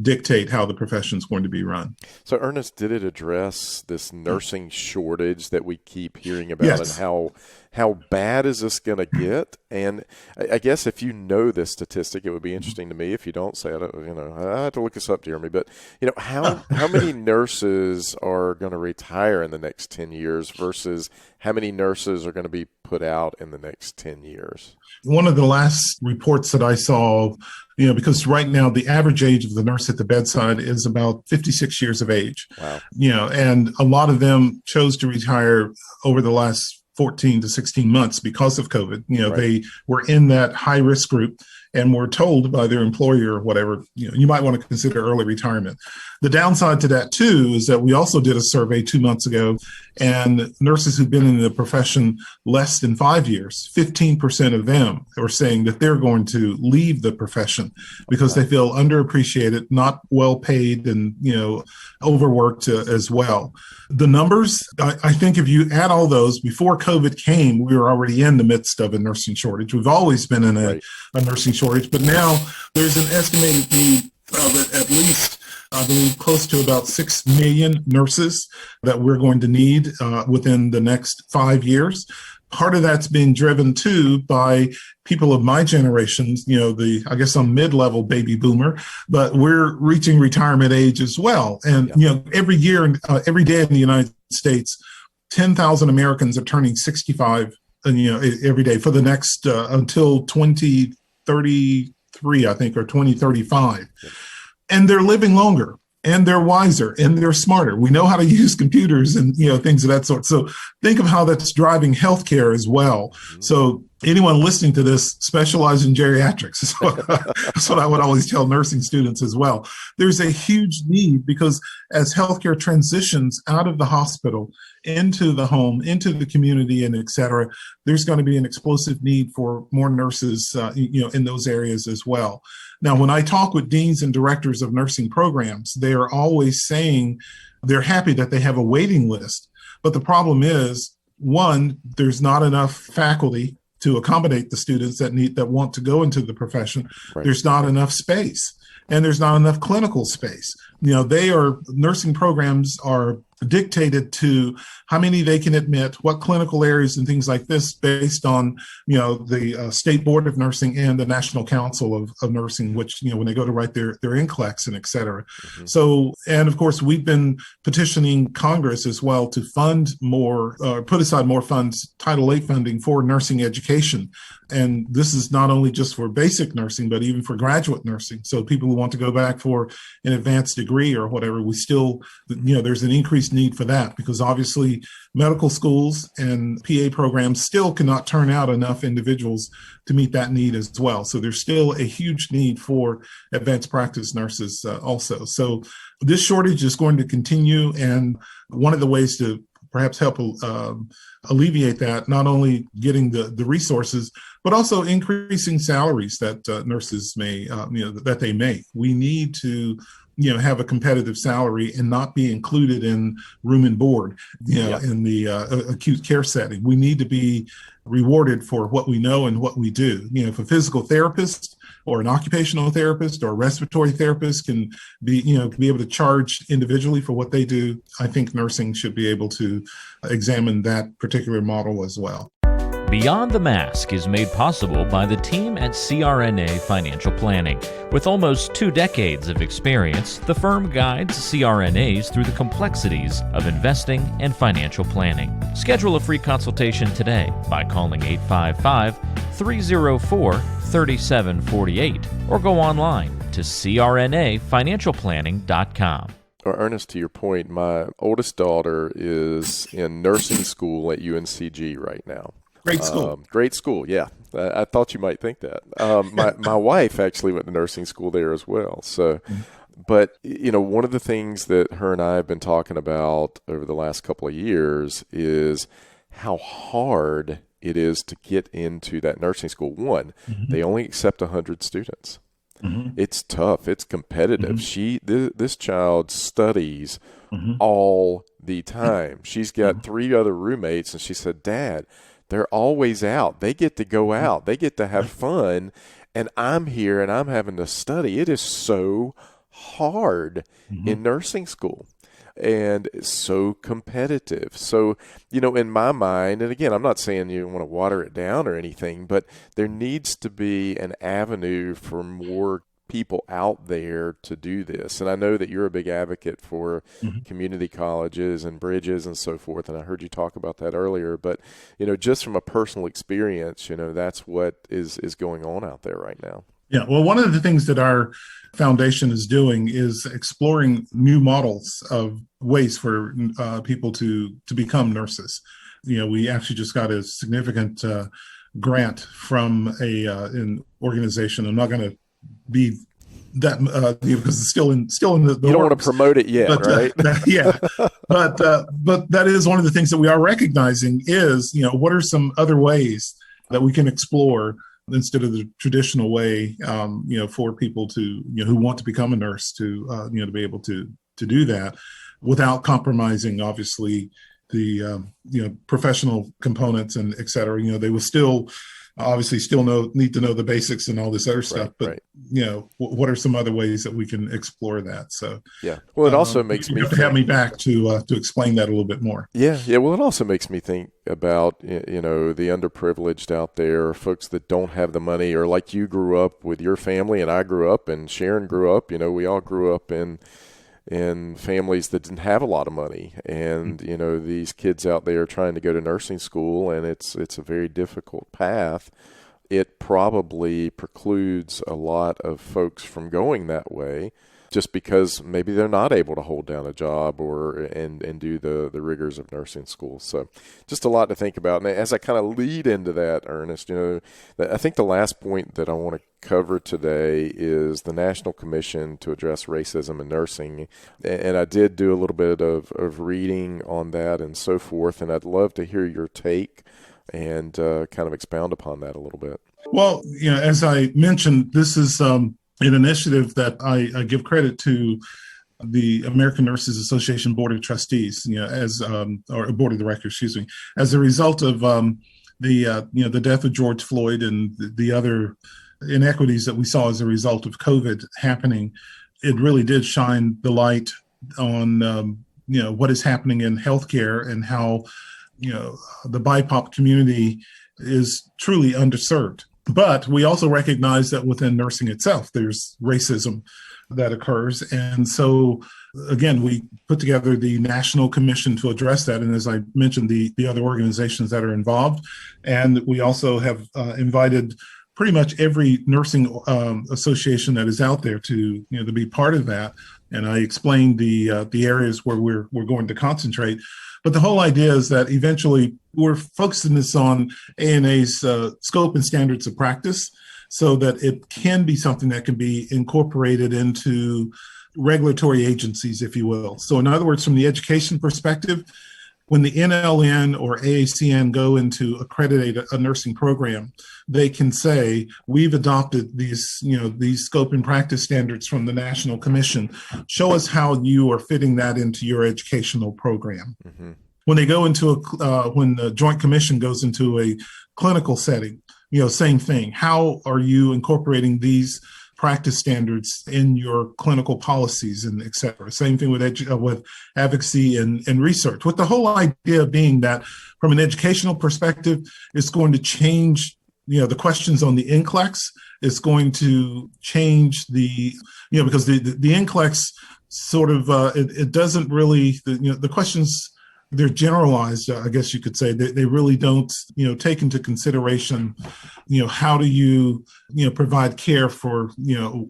dictate how the profession is going to be run. So, Ernest, did it address this nursing shortage that we keep hearing about? Yes. And how bad is this going to get? And I guess if you know this statistic, it would be interesting to me. If you don't say it, I have to look this up, Jeremy. But how many nurses are going to retire in the next 10 years versus how many nurses are going to be put out in the next 10 years? One of the last reports that I saw, because right now the average age of the nurse at the bedside is about 56 years of age. Wow. And a lot of them chose to retire over the last 14 to 16 months because of COVID. Right. They were in that high risk group and were told by their employer or whatever, you might want to consider early retirement. The downside to that, too, is that we also did a survey 2 months ago, and nurses who've been in the profession less than 5 years, 15% of them are saying that they're going to leave the profession because they feel underappreciated, not well paid, and, overworked as well. The numbers, I think if you add all those, before COVID came, we were already in the midst of a nursing shortage. We've always been in a nursing shortage, but now there's an estimated need of at least, I believe, close to about 6 million nurses that we're going to need within the next 5 years. Part of that's being driven, too, by people of my generation, I guess I'm mid-level baby boomer, but we're reaching retirement age as well. And, every year, every day in the United States, 10,000 Americans are turning 65, every day for the next, until 2033, I think, or 2035. Yeah. And they're living longer. And they're wiser and they're smarter. We know how to use computers and, things of that sort. So think of how that's driving healthcare as well. Mm-hmm. So anyone listening to this specialize in geriatrics. That's what I would always tell nursing students as well. There's a huge need because as healthcare transitions out of the hospital into the home, into the community, and et cetera, there's going to be an explosive need for more nurses, in those areas as well. Now, when I talk with deans and directors of nursing programs, they are always saying they're happy that they have a waiting list. But the problem is, one, there's not enough faculty to accommodate the students that want to go into the profession. Right. There's not enough space, and there's not enough clinical space. Nursing programs are dictated to how many they can admit, what clinical areas and things like this based on, the State Board of Nursing and the National Council of Nursing, which, when they go to write their NCLEX and et cetera. Mm-hmm. So, and of course, we've been petitioning Congress as well to fund more, put aside more funds, Title VIII funding for nursing education. And this is not only just for basic nursing, but even for graduate nursing. So people who want to go back for an advanced degree or whatever, we still, there's an increased increased need for that, because obviously medical schools and PA programs still cannot turn out enough individuals to meet that need as well. So there's still a huge need for advanced practice nurses also. So this shortage is going to continue. And one of the ways to perhaps help alleviate that, not only getting the resources, but also increasing salaries that nurses may, that they make. We need to have a competitive salary and not be included in room and board, in the acute care setting. We need to be rewarded for what we know and what we do. If a physical therapist or an occupational therapist or a respiratory therapist can be able to charge individually for what they do, I think nursing should be able to examine that particular model as well. Beyond the Mask is made possible by the team at CRNA Financial Planning. With almost 2 decades of experience, the firm guides CRNAs through the complexities of investing and financial planning. Schedule a free consultation today by calling 855-304-3748 or go online to crnafinancialplanning.com. Ernest, to your point, my oldest daughter is in nursing school at UNCG right now. Great school. Great school, yeah. I thought you might think that. My wife actually went to nursing school there as well. So, but, one of the things that her and I have been talking about over the last couple of years is how hard it is to get into that nursing school. One, they only accept 100 students. It's tough. It's competitive. This child studies all the time. She's got 3 other roommates, and she said, "Dad, they're always out. They get to go out. They get to have fun. And I'm here and I'm having to study." It is so hard in nursing school. And it's so competitive. So, in my mind, and again, I'm not saying you want to water it down or anything, but there needs to be an avenue for more people out there to do this. And I know that you're a big advocate for community colleges and bridges and so forth. And I heard you talk about that earlier, but, just from a personal experience, that's what is going on out there right now. Yeah. Well, one of the things that our foundation is doing is exploring new models of ways for people to become nurses. We actually just got a significant grant from an organization. I'm not going to be that because it's still in the you don't want to promote it yet, but, right? But that is one of the things that we are recognizing is what are some other ways that we can explore instead of the traditional way, for people to who want to become a nurse to be able to do that without compromising, obviously, the professional components and et cetera. They will still need to know the basics and all this other stuff, but what are some other ways that we can explore that? So yeah, well, it also makes me have me back to explain that a little bit more. Yeah. Well, it also makes me think about the underprivileged out there, folks that don't have the money, or like you grew up with your family, and I grew up, and Sharon grew up. We all grew up in families that didn't have a lot of money, and these kids out there trying to go to nursing school, and it's a very difficult path. It probably precludes a lot of folks from going that way, just because maybe they're not able to hold down a job and do the rigors of nursing school. So just a lot to think about. And as I kind of lead into that, Ernest, I think the last point that I want to cover today is the National Commission to Address Racism in Nursing. And I did do a little bit of reading on that and so forth, and I'd love to hear your take and kind of expound upon that a little bit. Well, as I mentioned, this is an initiative that I give credit to the American Nurses Association Board of Trustees, or Board of Directors, as a result of the death of George Floyd and the other inequities that we saw as a result of COVID happening. It really did shine the light on what is happening in healthcare and how the BIPOC community is truly underserved. But we also recognize that within nursing itself, there's racism that occurs. And so, again, we put together the National Commission to address that. And as I mentioned, the other organizations that are involved. And we also have invited pretty much every nursing association that is out there to be part of that. And I explained the areas where we're going to concentrate. But the whole idea is that eventually we're focusing this on AANA's scope and standards of practice, so that it can be something that can be incorporated into regulatory agencies, if you will. So in other words, from the education perspective, when the NLN or AACN go into accreditate a nursing program, they can say, we've adopted these scope and practice standards from the National Commission. Show us how you are fitting that into your educational program. Mm-hmm. When they go into when the Joint Commission goes into a clinical setting, same thing. How are you incorporating these practice standards in your clinical policies and et cetera? Same thing with advocacy and research, with the whole idea being that from an educational perspective, it's going to change, the questions on the NCLEX. It's going to change because the NCLEX sort of, it doesn't really, the questions, they're generalized, I guess you could say. They really don't, take into consideration, how do you, provide care for,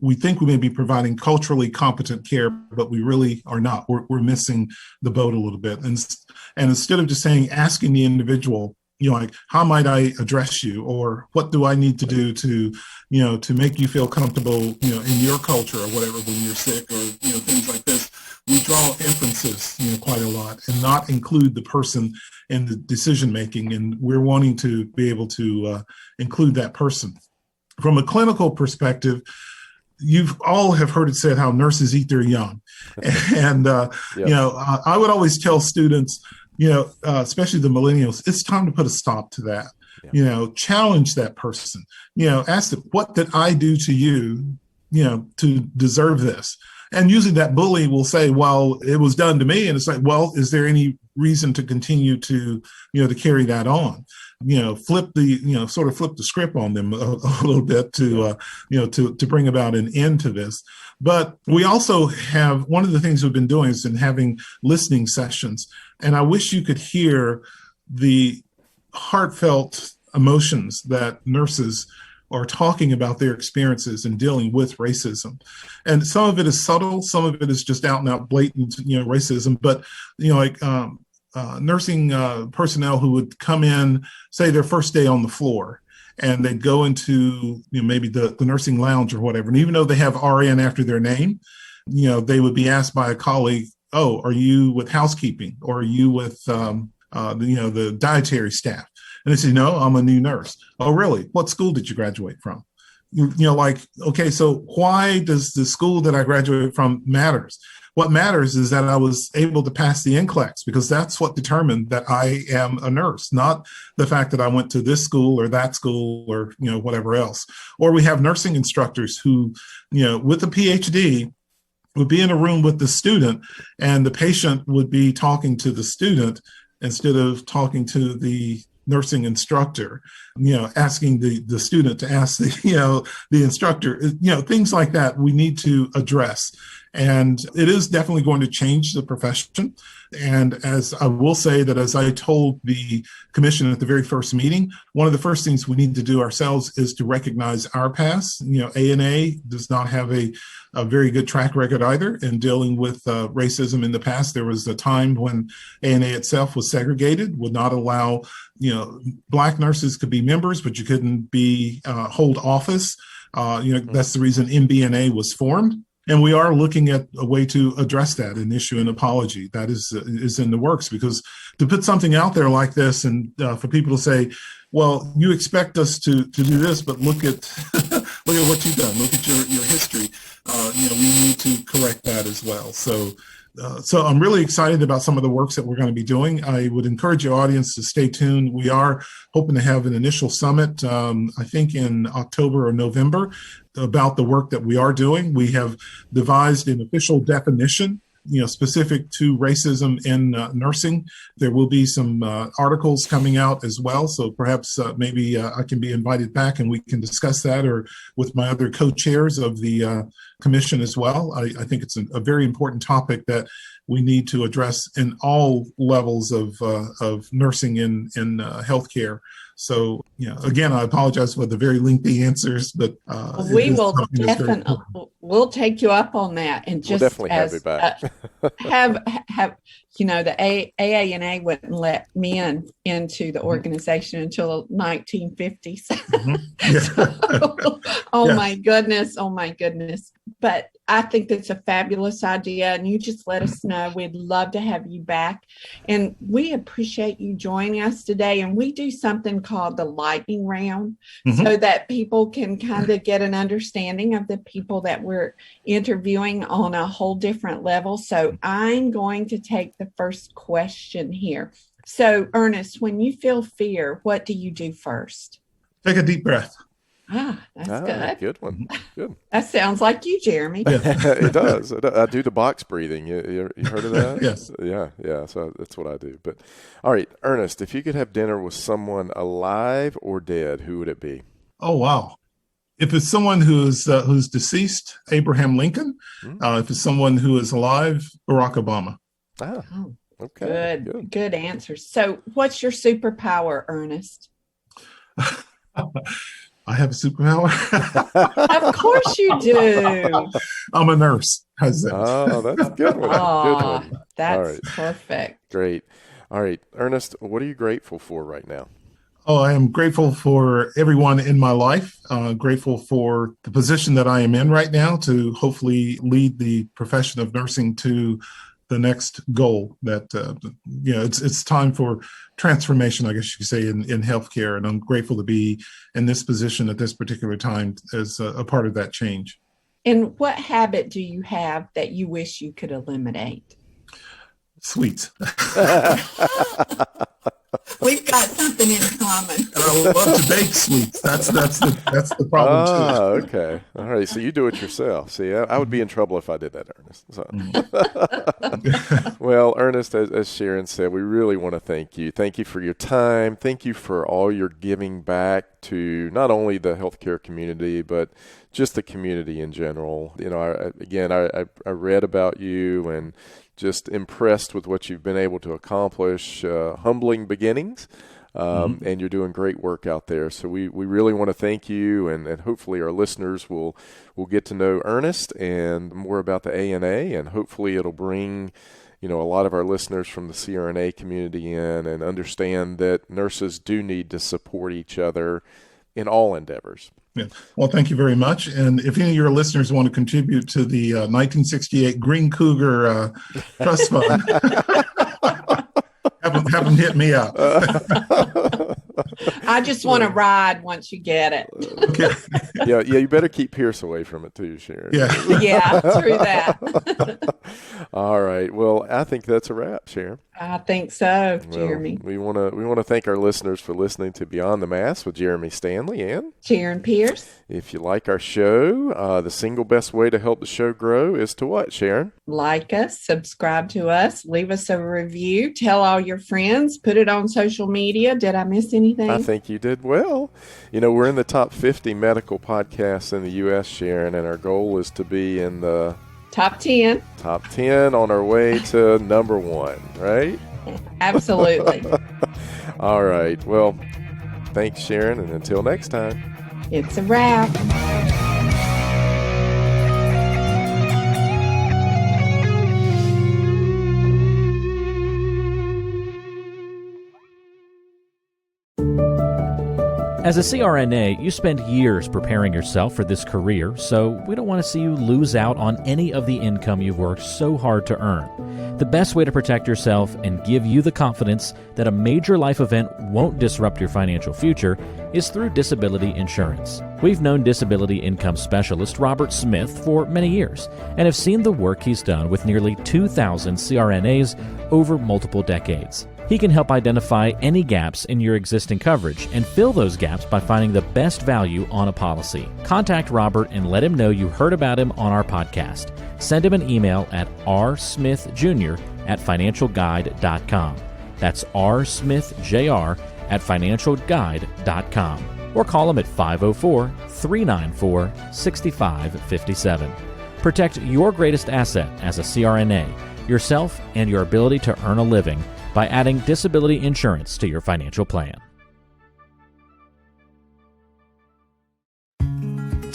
we think we may be providing culturally competent care, but we really are not. We're missing the boat a little bit. And instead of just asking the individual, like, how might I address you, or what do I need to do to, to make you feel comfortable, in your culture or whatever when you're sick, or, things like this. We draw inferences, quite a lot, and not include the person in the decision making. And we're wanting to be able to include that person. From a clinical perspective, you've all have heard it said how nurses eat their young, and yep. I would always tell students, especially the millennials, it's time to put a stop to that. Yeah. Challenge that person. Ask them, what did I do to you, to deserve this? And usually that bully will say, well, it was done to me. And it's like, well, is there any reason to continue to, to carry that on? Flip the script on them a little bit to bring about an end to this. But we also have, one of the things we've been doing is having listening sessions. And I wish you could hear the heartfelt emotions that nurses are talking about their experiences and dealing with racism. And some of it is subtle, some of it is just out and out blatant, racism. But, nursing personnel who would come in, say their first day on the floor, and they'd go into, maybe the nursing lounge or whatever. And even though they have RN after their name, they would be asked by a colleague, oh, are you with housekeeping, or are you with, the dietary staff? And they say, no, I'm a new nurse. Oh, really? What school did you graduate from? Okay, so why does the school that I graduated from matters? What matters is that I was able to pass the NCLEX, because that's what determined that I am a nurse, not the fact that I went to this school or that school or, whatever else. Or we have nursing instructors who, with a PhD, would be in a room with the student, and the patient would be talking to the student instead of talking to the nursing instructor, asking the student to ask the instructor, things like that we need to address. And it is definitely going to change the profession. And as I will say that, as I told the commission at the very first meeting, one of the first things we need to do ourselves is to recognize our past. AANA does not have a very good track record either in dealing with racism in the past. There was a time when AANA itself was segregated, would not allow, Black nurses could be members, but you couldn't hold office. That's the reason MBNA was formed. And we are looking at a way to address that and issue an apology. That is in the works, because to put something out there like this and for people to say, well, you expect us to do this, but look at what you've done. Look at your history. We need to correct that as well. So I'm really excited about some of the works that we're going to be doing. I would encourage your audience to stay tuned. We are hoping to have an initial summit, I think in October or November, about the work that we are doing. We have devised an official definition, specific to racism in nursing. There will be some articles coming out as well. So perhaps maybe I can be invited back and we can discuss that, or with my other co-chairs of the commission as well. I think it's a very important topic that we need to address in all levels of nursing in healthcare. So, again, I apologize for the very lengthy answers, but we will definitely we'll take you up on that, and just we'll definitely have you back. have the AANA wouldn't let men into the organization until the 1950s. My goodness. But I think that's a fabulous idea, and you just let us know. We'd love to have you back, and we appreciate you joining us today. And we do something called the lightning round, so that people can kind of get an understanding of the people that we're interviewing on a whole different level. So I'm going to take the first question here. So, Ernest, when you feel fear, what do you do first? Take a deep breath. That's good. Good one. Good. That sounds like you, Jeremy. It does. I do the box breathing. You heard of that? Yes. Yeah. So that's what I do. But all right, Ernest, if you could have dinner with someone alive or dead, who would it be? Oh, wow. If it's someone who's deceased, Abraham Lincoln. If it's someone who is alive, Barack Obama. Okay. Good answer. So what's your superpower, Ernest? I have a superpower. Of course you do. I'm a nurse. How's that? Oh, that's a good one. Good one. That's perfect. Great. All right, Ernest, what are you grateful for right now? Oh, I am grateful for everyone in my life. Grateful for the position that I am in right now to hopefully lead the profession of nursing to the next goal. That it's time for transformation, I guess you could say, in healthcare, and I'm grateful to be in this position at this particular time as a part of that change. And what habit do you have that you wish you could eliminate? Sweets. We've got something in common. And I love to bake sweets. That's the problem too. Okay. All right. So you do it yourself. See, I would be in trouble if I did that, Ernest. So. Well, Ernest, as Sharon said, we really want to thank you. Thank you for your time. Thank you for all your giving back to not only the healthcare community, but just the community in general. I read about you and just impressed with what you've been able to accomplish, humbling beginnings, and you're doing great work out there. So we really want to thank you, and hopefully our listeners will get to know Ernest and more about the AANA, and hopefully it'll bring a lot of our listeners from the CRNA community in and understand that nurses do need to support each other in all endeavors. Yeah. Well, thank you very much. And if any of your listeners want to contribute to the 1968 Green Cougar Trust Fund, have them hit me up. I just want to ride once you get it. Okay. Yeah. You better keep Pierce away from it too, Sharon. Yeah. Yeah, true that. All right. Well, I think that's a wrap, Sharon. I think so, Jeremy. Well, we want to thank our listeners for listening to Beyond the Mask with Jeremy Stanley and Sharon Pierce. If you like our show, the single best way to help the show grow is to what, Sharon? Like us, subscribe to us, leave us a review, tell all your friends, put it on social media. Did I miss anything? I think you did well. We're in the top 50 medical podcasts in the U.S., Sharon, and our goal is to be in the Top 10. Top 10 on our way to number 1, right? Absolutely. All right. Well, thanks, Sharon, and until next time. It's a wrap. As a CRNA, you spend years preparing yourself for this career, so we don't want to see you lose out on any of the income you've worked so hard to earn. The best way to protect yourself and give you the confidence that a major life event won't disrupt your financial future is through disability insurance. We've known disability income specialist Robert Smith for many years and have seen the work he's done with nearly 2,000 CRNAs over multiple decades. He can help identify any gaps in your existing coverage and fill those gaps by finding the best value on a policy. Contact Robert and let him know you heard about him on our podcast. Send him an email at rsmithjr@financialguide.com. That's rsmithjr@financialguide.com. Or call him at 504-394-6557. Protect your greatest asset as a CRNA, yourself and your ability to earn a living by adding disability insurance to your financial plan.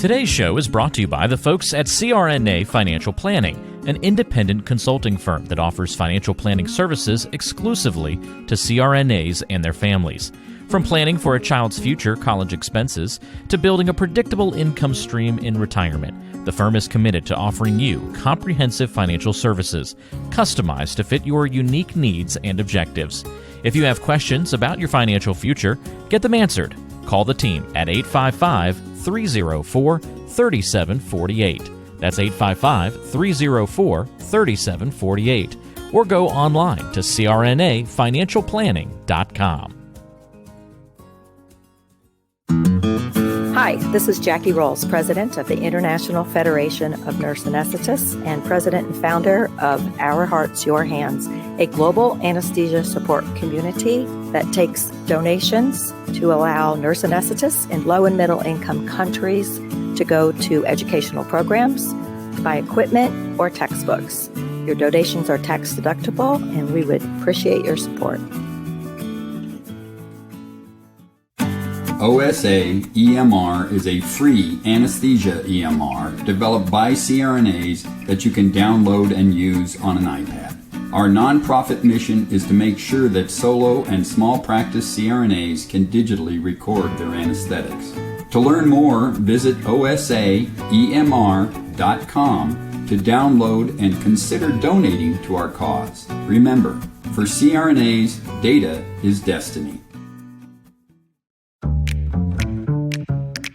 Today's show is brought to you by the folks at CRNA Financial Planning, an independent consulting firm that offers financial planning services exclusively to CRNAs and their families. From planning for a child's future college expenses to building a predictable income stream in retirement, the firm is committed to offering you comprehensive financial services, customized to fit your unique needs and objectives. If you have questions about your financial future, get them answered. Call the team at 855-304-3748. That's 855-304-3748. Or go online to crnafinancialplanning.com. Hi, this is Jackie Rolls, President of the International Federation of Nurse Anesthetists and President and founder of Our Hearts, Your Hands, a global anesthesia support community that takes donations to allow nurse anesthetists in low and middle income countries to go to educational programs, buy equipment, or textbooks. Your donations are tax deductible, and we would appreciate your support. OSA EMR is a free anesthesia EMR developed by CRNAs that you can download and use on an iPad. Our nonprofit mission is to make sure that solo and small practice CRNAs can digitally record their anesthetics. To learn more, visit osaemr.com to download and consider donating to our cause. Remember, for CRNAs, data is destiny.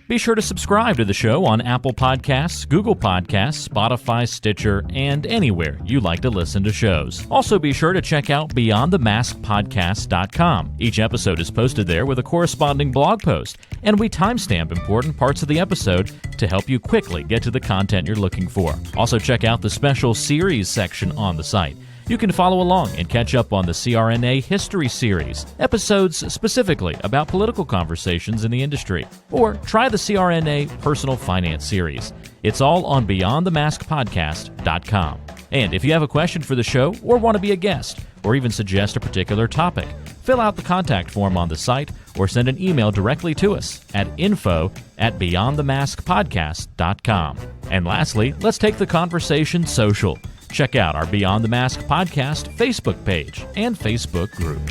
Be sure to subscribe to the show on Apple Podcasts, Google Podcasts, Spotify, Stitcher, and anywhere you like to listen to shows. Also be sure to check out BeyondTheMaskPodcast.com. Each episode is posted there with a corresponding blog post, and we timestamp important parts of the episode to help you quickly get to the content you're looking for. Also check out the special series section on the site. You can follow along and catch up on the CRNA History Series, episodes specifically about political conversations in the industry. Or try the CRNA Personal Finance Series. It's all on BeyondTheMaskPodcast.com. And if you have a question for the show or want to be a guest or even suggest a particular topic, fill out the contact form on the site or send an email directly to us at info@BeyondTheMaskPodcast.com. And lastly, let's take the conversation social. Check out our Beyond the Mask podcast Facebook page and Facebook group.